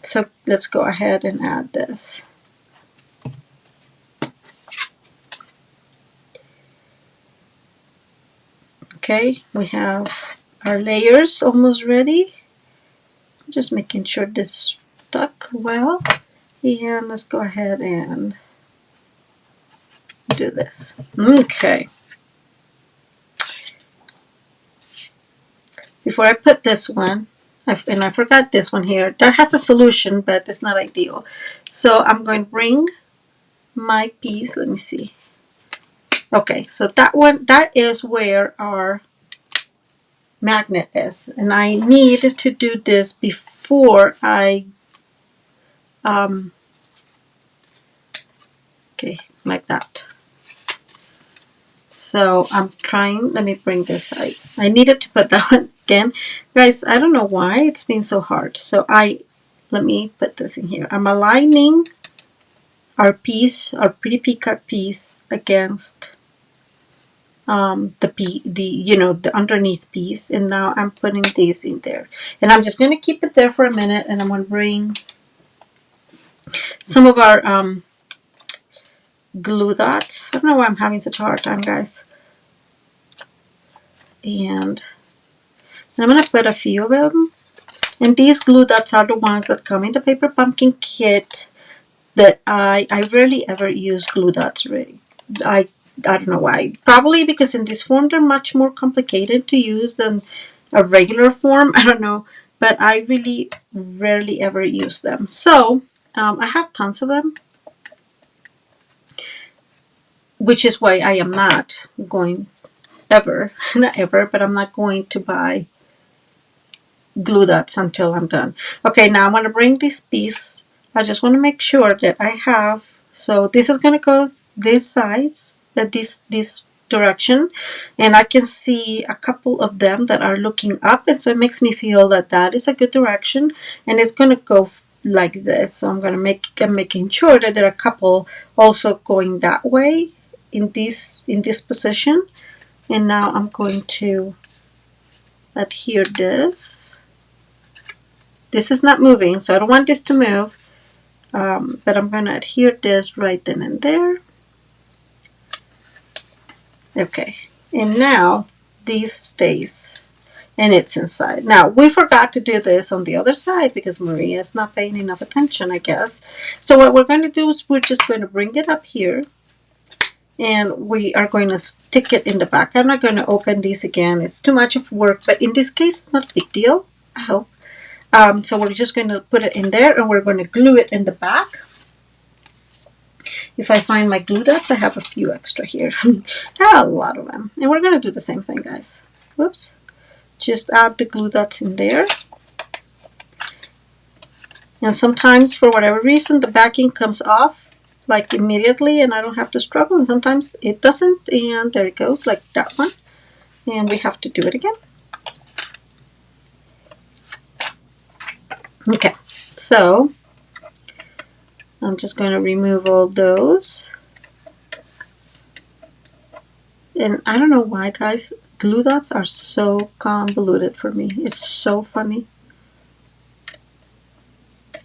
A: So let's go ahead and add this. Okay, we have our layers almost ready. Just making sure this stuck well. And let's go ahead and do this. Okay. Before I put this one, and I forgot this one here, that has a solution, but it's not ideal. So I'm going to bring my piece. Let me see. Okay, so that one, that is where our magnet is. And I need to do this before I, okay, like that. So I'm trying, let me bring this out. I needed to put that one again. Guys, I don't know why it's been so hard. So let me put this in here. I'm aligning our piece, our pretty peacock piece, against the underneath piece, and now I'm putting these in there, and I'm just going to keep it there for a minute, and I'm going to bring some of our glue dots. I don't know why I'm having such a hard time, guys. And I'm going to put a few of them, and these glue dots are the ones that come in the Paper Pumpkin kit. That I rarely ever use glue dots. Really, I don't know why. Probably because in this form they're much more complicated to use than a regular form. I don't know, but I really rarely ever use them. So I have tons of them, which is why I am not going ever, not ever, but I'm not going to buy glue dots until I'm done. Okay, now I'm going to bring this piece. I just want to make sure that I have, so this is going to go this size, this direction, and I can see a couple of them that are looking up, and so it makes me feel that that is a good direction, and it's going to go like this. So I'm making sure that there are a couple also going that way, in this position, and now I'm going to adhere this. This is not moving, so I don't want this to move, but I'm going to adhere this right then and there. Okay, and now this stays and it's inside. Now, we forgot to do this on the other side because Maria is not paying enough attention, I guess. So what we're going to do is we're just going to bring it up here, and we are going to stick it in the back. I'm not going to open these again. It's too much of work, but in this case, it's not a big deal, I hope. So we're just going to put it in there, and we're going to glue it in the back. If I find my glue dots, I have a few extra here. I have a lot of them. And we're going to do the same thing, guys. Whoops. Just add the glue dots in there. And sometimes, for whatever reason, the backing comes off like immediately, and I don't have to struggle. And sometimes it doesn't, and there it goes, like that one. And we have to do it again. Okay, so I'm just going to remove all those. And I don't know why, guys, glue dots are so convoluted for me. It's so funny.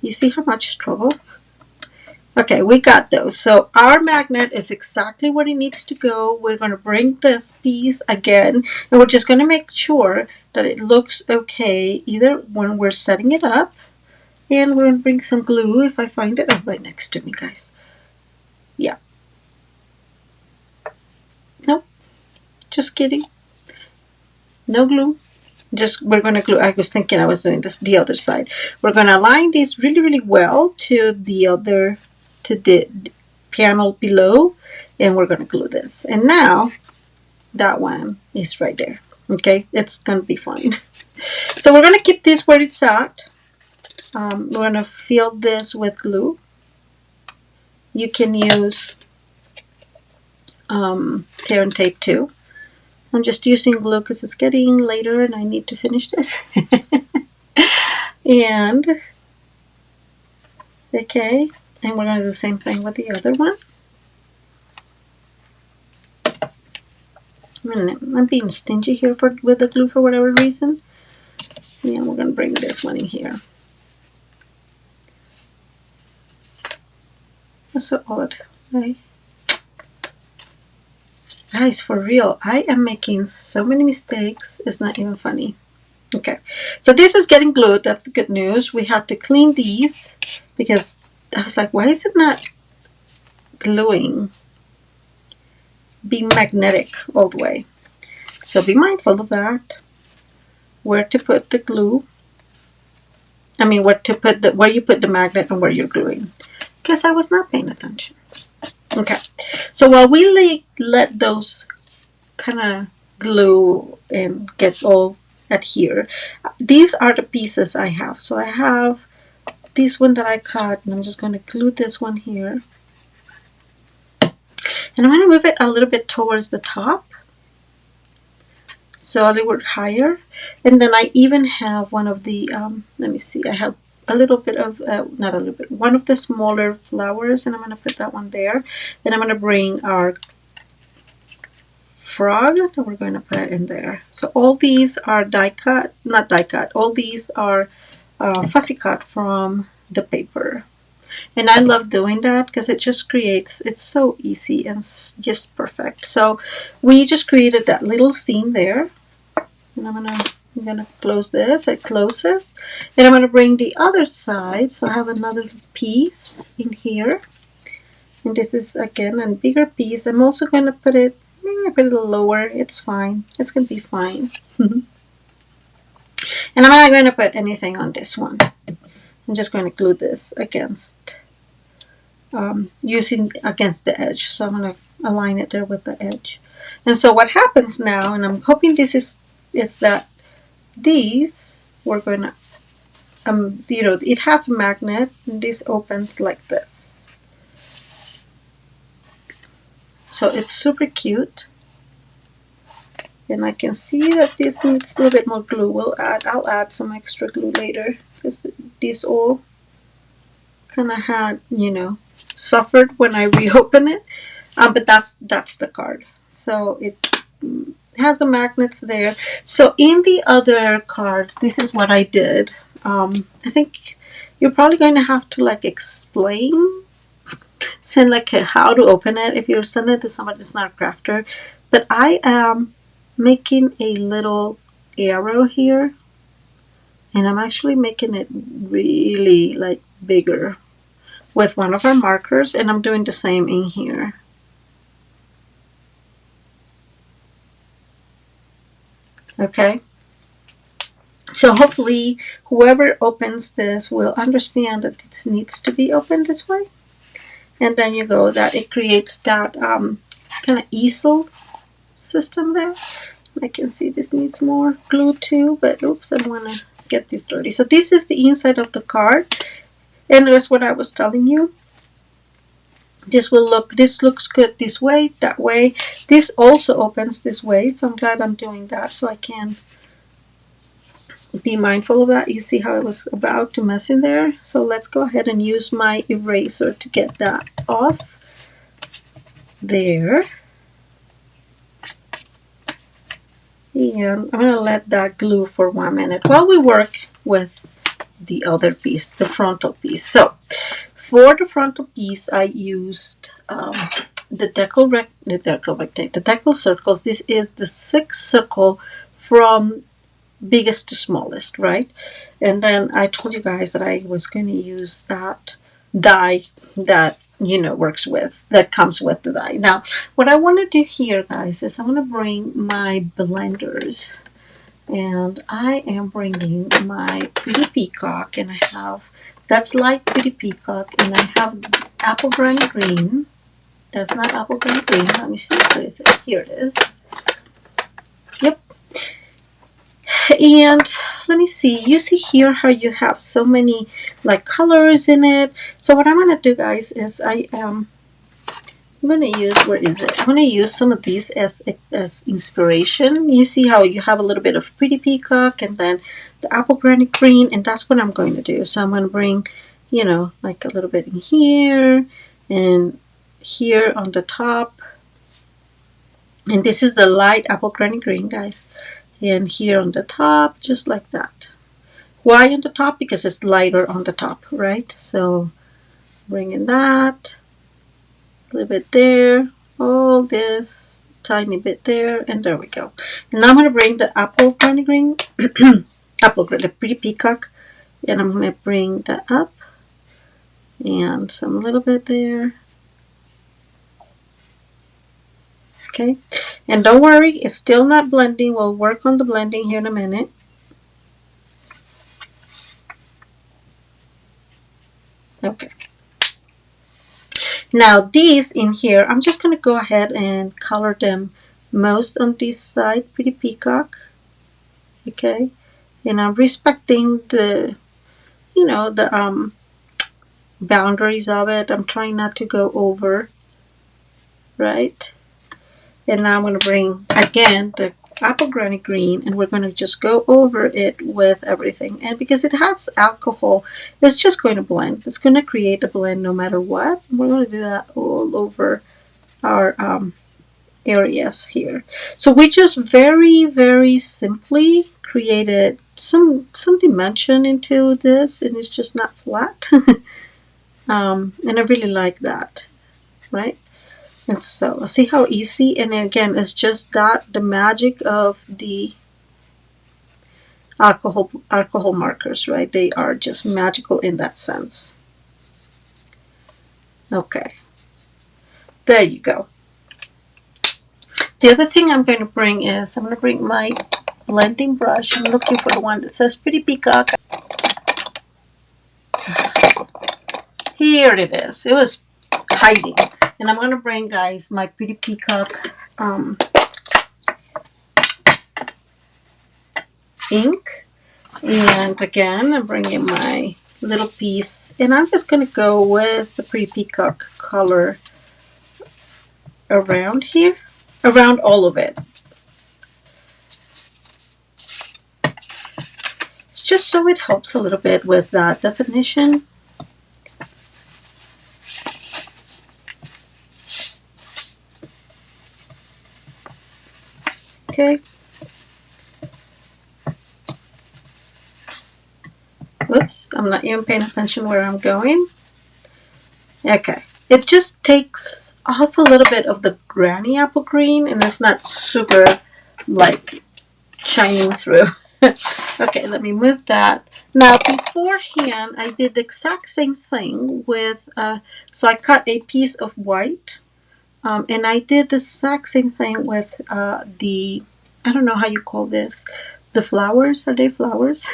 A: You see how much struggle? Okay, we got those. So our magnet is exactly where it needs to go. We're going to bring this piece again, and we're just going to make sure that it looks okay either when we're setting it up. And we're going to bring some glue if I find it. Oh, right next to me, guys. Yeah. Nope. Just kidding. No glue. Just, we're going to glue. I was thinking I was doing this the other side. We're going to align these really, really well to the other, to the panel below. And we're going to glue this. And now, that one is right there. Okay? It's going to be fine. So we're going to keep this where it's at. We're going to fill this with glue. You can use tear and tape too. I'm just using glue because it's getting later and I need to finish this. And, okay, and we're going to do the same thing with the other one. I'm being stingy here with the glue for whatever reason. And we're going to bring this one in here. That's so odd, right? Guys, for real, I am making so many mistakes. It's not even funny. Okay, so this is getting glued. That's the good news. We have to clean these because I was like, why is it not gluing? Be magnetic all the way. So be mindful of that. Where to put the glue. I mean, where you put the magnet and where you're gluing. Because I was not paying attention. Okay, so while we let those kind of glue and get all adhere, these are the pieces I have. So I have this one that I cut, and I'm just going to glue this one here. And I'm going to move it a little bit towards the top, so a little bit higher. And then I even have one of the, let me see, I have a little bit of, not a little bit, one of the smaller flowers, and I'm going to put that one there. Then I'm going to bring our frog, and we're going to put it in there. So all these are die cut, not die cut, all these are fussy cut from the paper. And I love doing that because it just creates, it's so easy and just perfect. So we just created that little seam there. And I'm gonna close this. It closes, and I'm gonna bring the other side. So I have another piece in here, and this is again a bigger piece. I'm also gonna put it, maybe I put it a little lower. It's fine. It's gonna be fine. And I'm not gonna put anything on this one. I'm just going to glue this against, using against the edge. So I'm going to align it there with the edge. And so what happens now, and I'm hoping this is that these, we're going to, you know, it has a magnet, and this opens like this. So it's super cute. And I can see that this needs a little bit more glue. I'll add some extra glue later, because these all kind of had, you know, suffered when I reopen it. But that's the card. So it has the magnets there. So in the other cards, this is what I did. I think you're probably going to have to like explain, send like how to open it if you're sending it to somebody that's not a crafter. But I am making a little arrow here, and I'm actually making it really like bigger with one of our markers, and I'm doing the same in here. Okay, so hopefully whoever opens this will understand that it needs to be opened this way. And then you go that it creates that kind of easel system there. I can see this needs more glue too, but oops, I don't want to get this dirty. So this is the inside of the card, and that's what I was telling you. This looks good this way, that way. This also opens this way, so I'm glad I'm doing that so I can be mindful of that. You see how I was about to mess in there? So let's go ahead and use my eraser to get that off there. And I'm going to let that glue for 1 minute while we work with the other piece, the frontal piece. So for the frontal piece, I used the decal circles. This is the 6th circle from biggest to smallest, right? And then I told you guys that I was going to use that die that comes with the die. Now what I want to do here, guys, is I'm going to bring my blenders, and I am bringing my Pretty Peacock, and I have that's light Pretty Peacock, and I have apple granny green. That's not apple granny green. Let me see, what is it? Here it is. Yep. And let me see, you see here how you have so many like colors in it. So what I'm going to do, guys, is I'm going to use, where is it? I'm going to use some of these as inspiration. You see how you have a little bit of Pretty Peacock and then the apple granny green, and that's what I'm going to do. So I'm going to bring, like a little bit in here and here on the top. And this is the light apple granny green, guys. And here on the top, just like that. Why on the top? Because it's lighter on the top, right? So bringing that, a little bit there, all this, tiny bit there, and there we go. And now I'm going to bring the apple granny green, the Pretty Peacock, and I'm going to bring that up, and some little bit there. Okay, and don't worry, it's still not blending. We'll work on the blending here in a minute. Okay. Now these in here, I'm just going to go ahead and color them most on this side, Pretty Peacock. Okay, and I'm respecting the, the boundaries of it. I'm trying not to go over, right? And now I'm going to bring, again, the apple granny green, and we're going to just go over it with everything. And because it has alcohol, it's just going to blend. It's going to create a blend no matter what. We're going to do that all over our areas here. So we just very, very simply created some dimension into this, and it's just not flat. And I really like that, right? And so see how easy, and again, it's just that the magic of the alcohol markers, right? They are just magical in that sense. Okay, there you go. The other thing I'm going to bring is I'm going to bring my blending brush. I'm looking for the one that says Pretty Peacock. Here it is. It was hiding. And I'm going to bring, guys, my Pretty Peacock ink. And again, I'm bringing my little piece. And I'm just going to go with the Pretty Peacock color around here, around all of it. It's just so it helps a little bit with that definition. Okay. Whoops, I'm not even paying attention where I'm going. Okay. It just takes off a little bit of the granny apple green, and it's not super like shining through. Okay, let me move that. Now beforehand I did the exact same thing with so I cut a piece of white, and I did the exact same thing with the, I don't know how you call this, the flowers, are they flowers?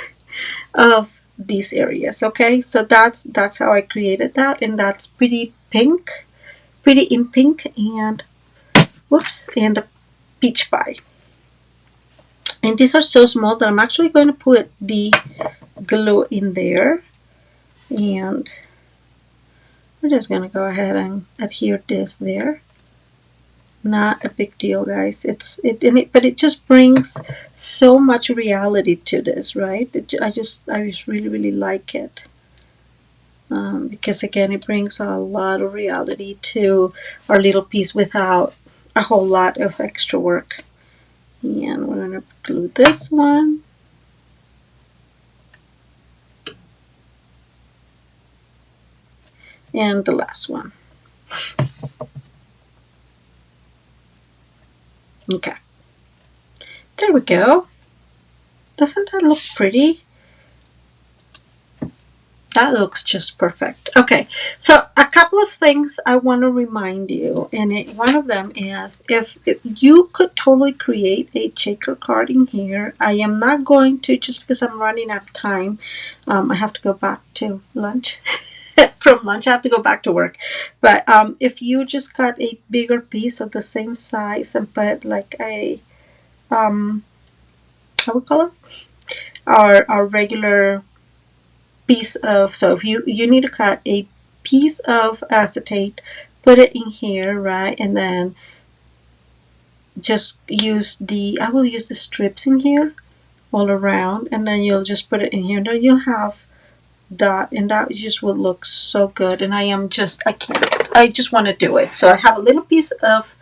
A: Of these areas. Okay, so that's how I created that, and that's pretty pink, pretty in pink, and whoops, and a peach pie. And these are so small that I'm actually going to put the glue in there, and we're just going to go ahead and adhere this there. Not a big deal, guys. But it just brings so much reality to this, right? I just really like it, because again, it brings a lot of reality to our little piece without a whole lot of extra work. And we're going to glue this one. And the last one. Okay. There we go. Doesn't that look pretty? That looks just perfect. Okay, so a couple of things I want to remind you, and one of them is if you could totally create a shaker card in here. I am not going to, just because I'm running out of time. I have to go back to lunch. From lunch, I have to go back to work. But if you just cut a bigger piece of the same size and put like a, how we call it? Our regular piece of, so if you need to cut a piece of acetate, put it in here, right? And then just use I will use the strips in here all around, and then you'll just put it in here. Then you'll have that, and that just will look so good. And I just want to do it. So I have a little piece of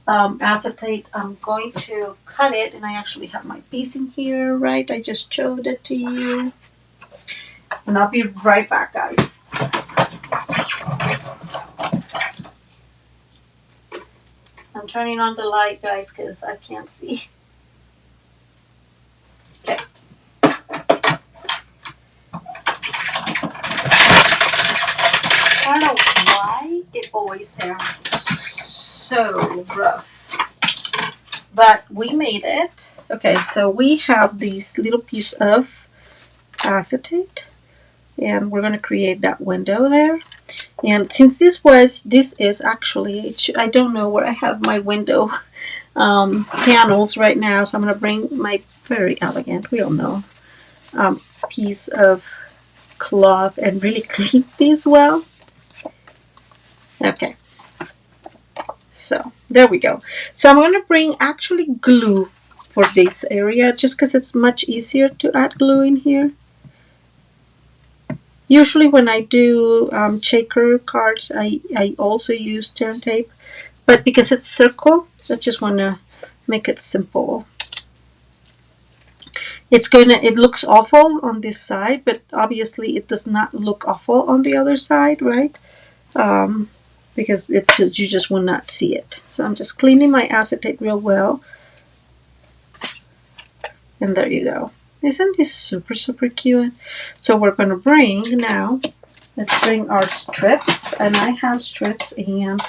A: acetate. I'm going to cut it, and I actually have my piece in here, right? I just showed it to you. And I'll be right back, guys. I'm turning on the light, guys, because I can't see. Okay. I don't know why it always sounds so rough, but we made it. Okay, so we have this little piece of acetate, and we're going to create that window there. And since this is actually, I don't know where I have my window panels right now, so I'm going to bring my very elegant, we all know, piece of cloth and really clean these well. Okay, so there we go. So I'm going to bring actually glue for this area, just because it's much easier to add glue in here. Usually when I do shaker cards, I also use turn tape, but because it's circle, I just want to make it simple. It looks awful on this side, but obviously it does not look awful on the other side, right? Because you just will not see it. So I'm just cleaning my acetate real well, and there you go. Isn't this super, super cute? So we're going to let's bring our strips. And I have strips. And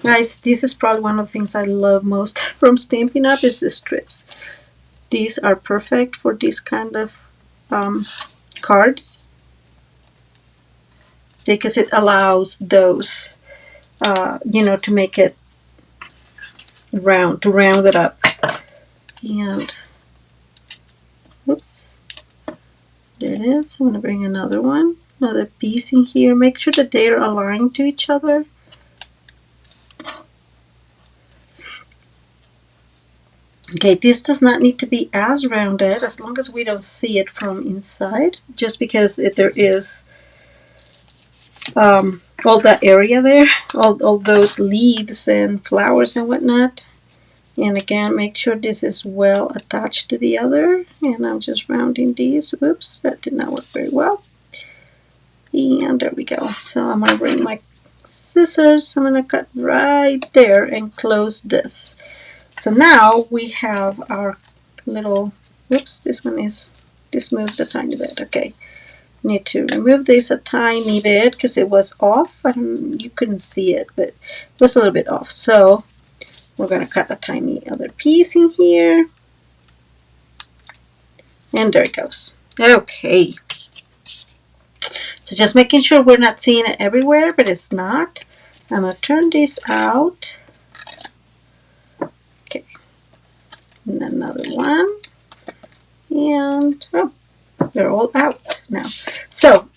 A: guys, this is probably one of the things I love most from Stampin' Up! Is the strips. These are perfect for this kind of cards, because it allows those, to make it round, to round it up. And oops, there it is. I'm going to bring another piece in here. Make sure that they're aligned to each other. Okay, this does not need to be as rounded, as long as we don't see it from inside, just because there is all that area there, all those leaves and flowers and whatnot. And again, make sure this is well attached to the other. And I'm just rounding these. Whoops, that did not work very well. And there we go. So I'm going to bring my scissors. I'm going to cut right there and close this. So now we have our little, whoops, this moved a tiny bit. Okay. Need to remove this a tiny bit because it was off. You couldn't see it, but it was a little bit off. So we're going to cut a tiny other piece in here. And there it goes. Okay. So just making sure we're not seeing it everywhere, but it's not. I'm going to turn this out. Okay. And then another one. And, oh, they're all out now. So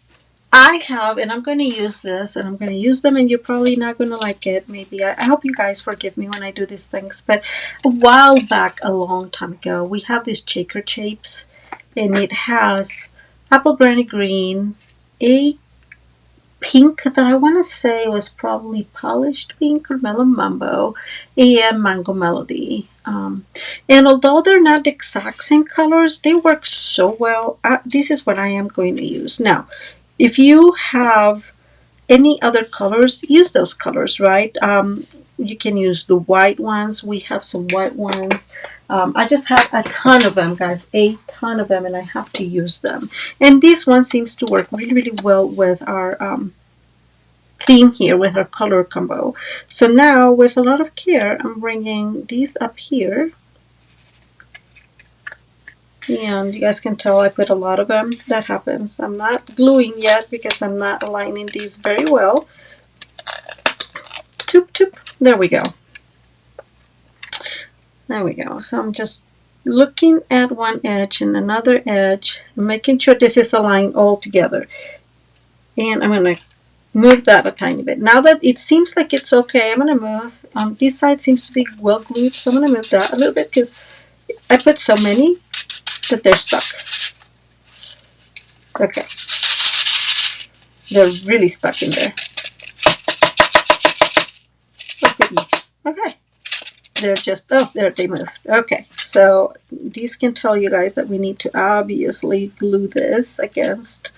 A: I have, and I'm going to use this, and I'm going to use them, and you're probably not going to like it. Maybe. I hope you guys forgive me when I do these things. But a while back, a long time ago, we have these shaker shapes, and it has apple granny green, a pink that I want to say was probably polished pink or melon mambo, and mango melody. And although they're not the exact same colors, they work so well. This is what I am going to use. Now, if you have any other colors, use those colors, right? You can use the white ones. We have some white ones. I just have a ton of them, guys, a ton of them, and I have to use them. And this one seems to work really, really well with our theme here, with our color combo. So now, with a lot of care, I'm bringing these up here. And you guys can tell I put a lot of them. That happens. I'm not gluing yet because I'm not aligning these very well. Toop, toop. There we go. There we go. So I'm just looking at one edge and another edge, making sure this is aligned all together. And I'm going to move that a tiny bit. Now that it seems like it's okay, I'm going to move. This side seems to be well glued, so I'm going to move that a little bit because I put so many that they're stuck. Okay. They're really stuck in there. Oh, goodness. Okay. They're just, oh, there they moved. Okay. So these can tell you guys that we need to obviously glue this against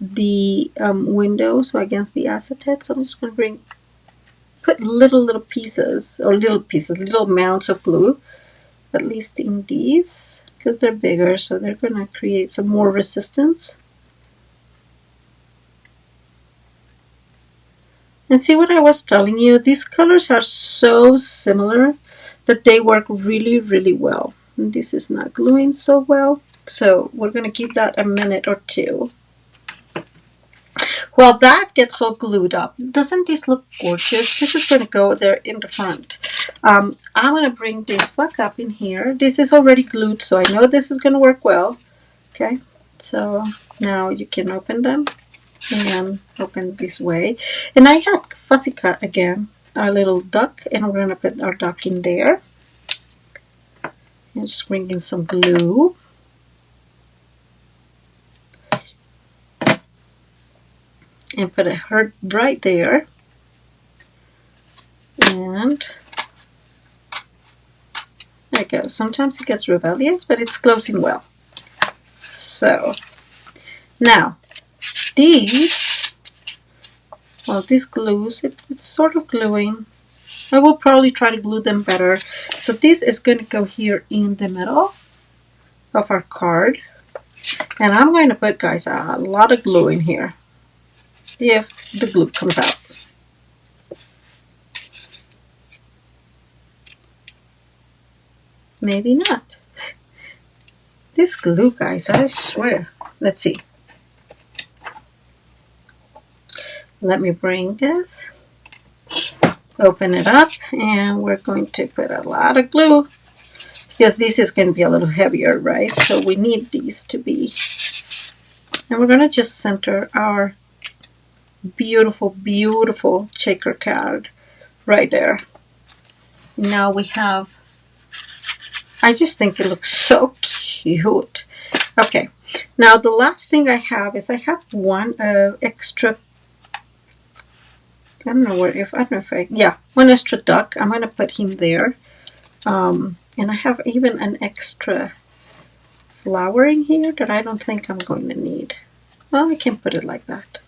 A: the window, so against the acetate. So I'm just going to put little pieces, little amounts of glue, at least in these, because they're bigger, so they're going to create some more resistance. And see what I was telling you? These colors are so similar that they work really, really well. And this is not gluing so well, so we're going to give that a minute or two. While that gets all glued up, doesn't this look gorgeous? This is going to go there in the front. I'm going to bring this back up in here. This is already glued, so I know this is going to work well. Okay, so now you can open them and open this way. And I had fussy cut again, our little duck, and we're going to put our duck in there. And just bring in some glue. And put it right there. And there it goes. Sometimes it gets rebellious, but it's closing well. So now these, well, these glues, it's sort of gluing. I will probably try to glue them better. So this is going to go here in the middle of our card. And I'm going to put, guys, a lot of glue in here if the glue comes out. Maybe not. This glue, guys, I swear. Let's see. Let me bring this, open it up, and we're going to put a lot of glue because this is going to be a little heavier, right? So we need these to be. And we're going to just center our beautiful, beautiful shaker card right there. Now we have, I just think it looks so cute. Okay, now the last thing I have is I have one extra, one extra duck. I'm going to put him there. And I have even an extra flowering here that I don't think I'm going to need. Well, I can put it like that.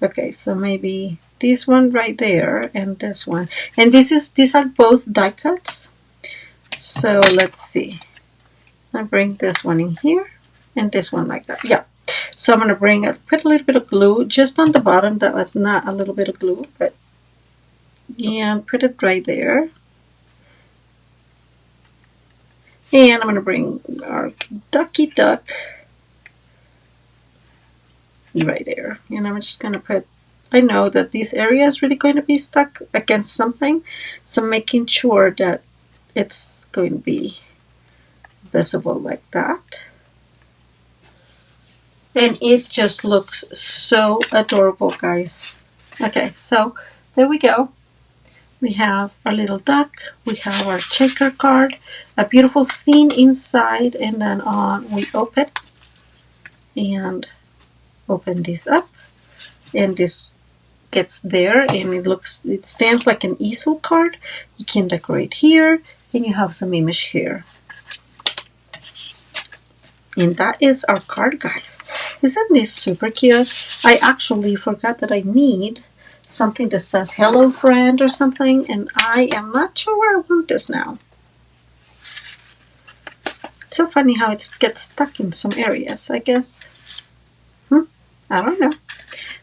A: Okay, so maybe this one right there and this one. And these are both die cuts. So let's see. I bring this one in here and this one like that. Yeah. So I'm gonna put a little bit of glue just on the bottom. That was not a little bit of glue, but yeah, put it right there. And I'm gonna bring our ducky duck right there. And I'm just gonna put, I know that this area is really going to be stuck against something, so making sure that it's going to be visible like that. And it just looks so adorable, guys. Okay, so there we go. We have our little duck, we have our checker card, a beautiful scene inside, and then we open and open this up, and this gets there, and it stands like an easel card. You can decorate here, and you have some image here. And that is our card, guys. Isn't this super cute? I actually forgot that I need something that says hello friend or something, and I am not sure where I want this now. It's so funny how it gets stuck in some areas, I guess. I don't know.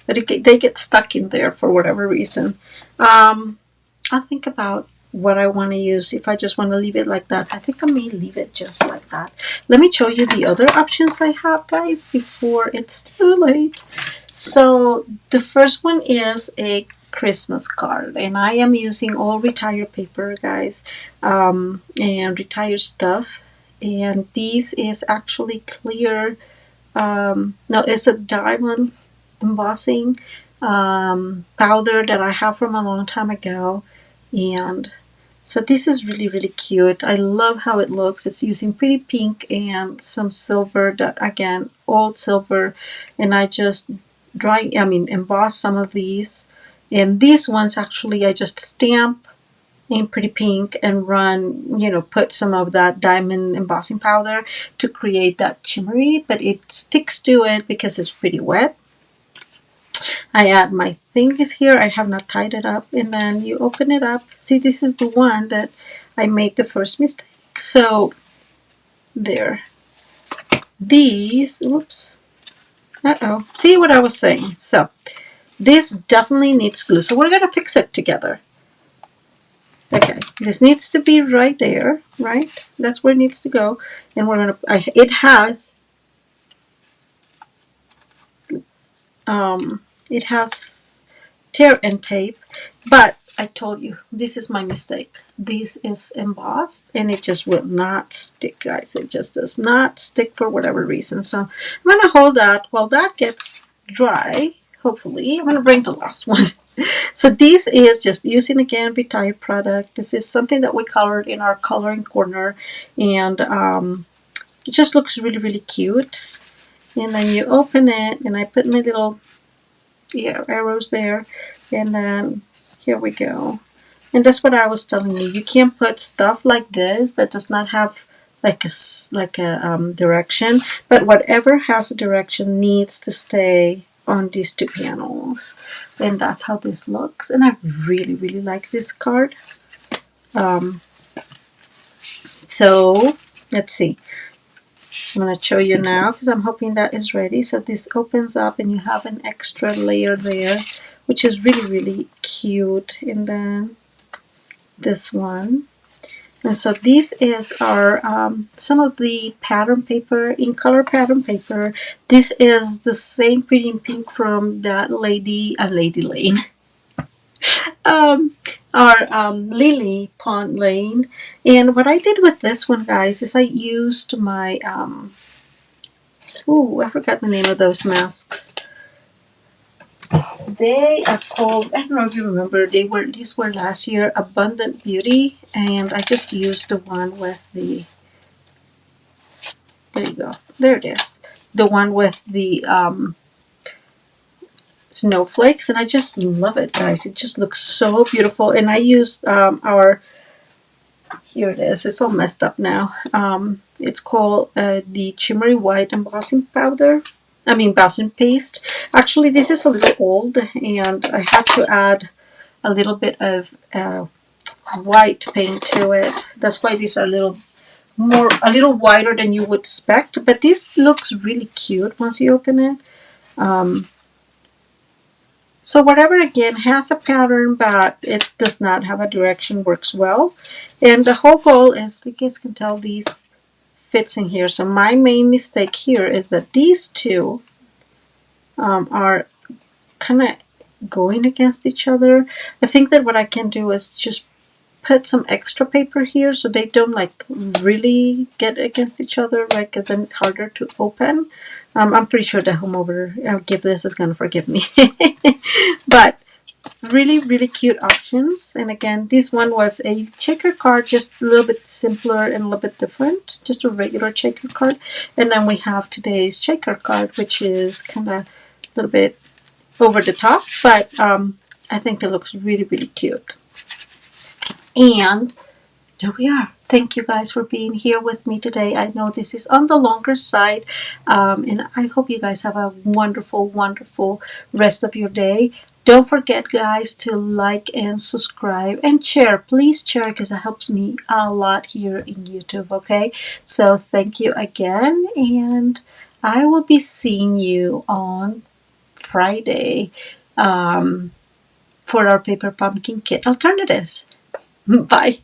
A: But they get stuck in there for whatever reason. I'll think about what I want to use. If I just want to leave it like that, I think I may leave it just like that. Let me show you the other options I have, guys, before it's too late. So the first one is a Christmas card, and I am using all retired paper, guys, and retired stuff. And this is actually clear. No, it's a diamond embossing powder that I have from a long time ago. And so this is really, really cute. I love how it looks. It's using pretty pink and some silver, that again, all silver. And I just emboss some of these. And these ones actually I just stamp in pretty pink and put some of that diamond embossing powder to create that shimmery, but it sticks to it because it's pretty wet. I add my things here. I have not tied it up, and then you open it up. See, this is the one that I made the first mistake. So there. These, oops. Uh-oh. See what I was saying? So this definitely needs glue. So we're going to fix it together. Okay, this needs to be right there, right? That's where it needs to go. And we're going to, it has tear and tape, but I told you, this is my mistake. This is embossed, and it just will not stick, guys. It just does not stick for whatever reason. So I'm going to hold that while that gets dry. Hopefully, I'm going to bring the last one. So this is just using, again, retired product. This is something that we colored in our coloring corner, and it just looks really, really cute. And then you open it, and I put my little arrows there, and then here we go. And that's what I was telling you. You can't put stuff like this that does not have like a direction, but whatever has a direction needs to stay on these two panels. And that's how this looks. And I really, really like this card. So let's see. I'm going to show you now because I'm hoping that is ready. So this opens up and you have an extra layer there, which is really, really cute. And then this one. And so this is our some of the pattern paper, in color pattern paper. This is the same Pretty in Pink from that Lady Lane. Our Lily Pond Lane. And what I did with this one, guys, is I used my I forgot the name of those masks. They are called, I don't know if you remember, these were last year, Abundant Beauty, and I just used the one with the, there you go, there it is, the one with the snowflakes, and I just love it, guys. It just looks so beautiful. And I used our Here it is. It's all messed up now. It's called the Shimmery White Embossing Powder. I mean, embossing paste. Actually, this is a little old, and I had to add a little bit of white paint to it. That's why these are a little wider than you would expect. But this looks really cute once you open it. So whatever, again, has a pattern, but it does not have a direction, works well. And the whole goal is, you guys can tell, these fits in here. So my main mistake here is that these two are kind of going against each other. I think that what I can do is just put some extra paper here so they don't like really get against each other, right? Because then it's harder to open. I'm pretty sure the whomever I'll give this is gonna forgive me. But really, really cute options. And again, this one was a checker card, just a little bit simpler and a little bit different, just a regular checker card. And then we have today's checker card, which is kind of a little bit over the top, but I think it looks really, really cute. And there we are. Thank you guys for being here with me today. I know this is on the longer side, and I hope you guys have a wonderful, wonderful rest of your day. Don't forget, guys, to like and subscribe and share. Please share, because it helps me a lot here in YouTube, okay? So thank you again, and I will be seeing you on Friday for our Paper Pumpkin Kit alternatives. Bye.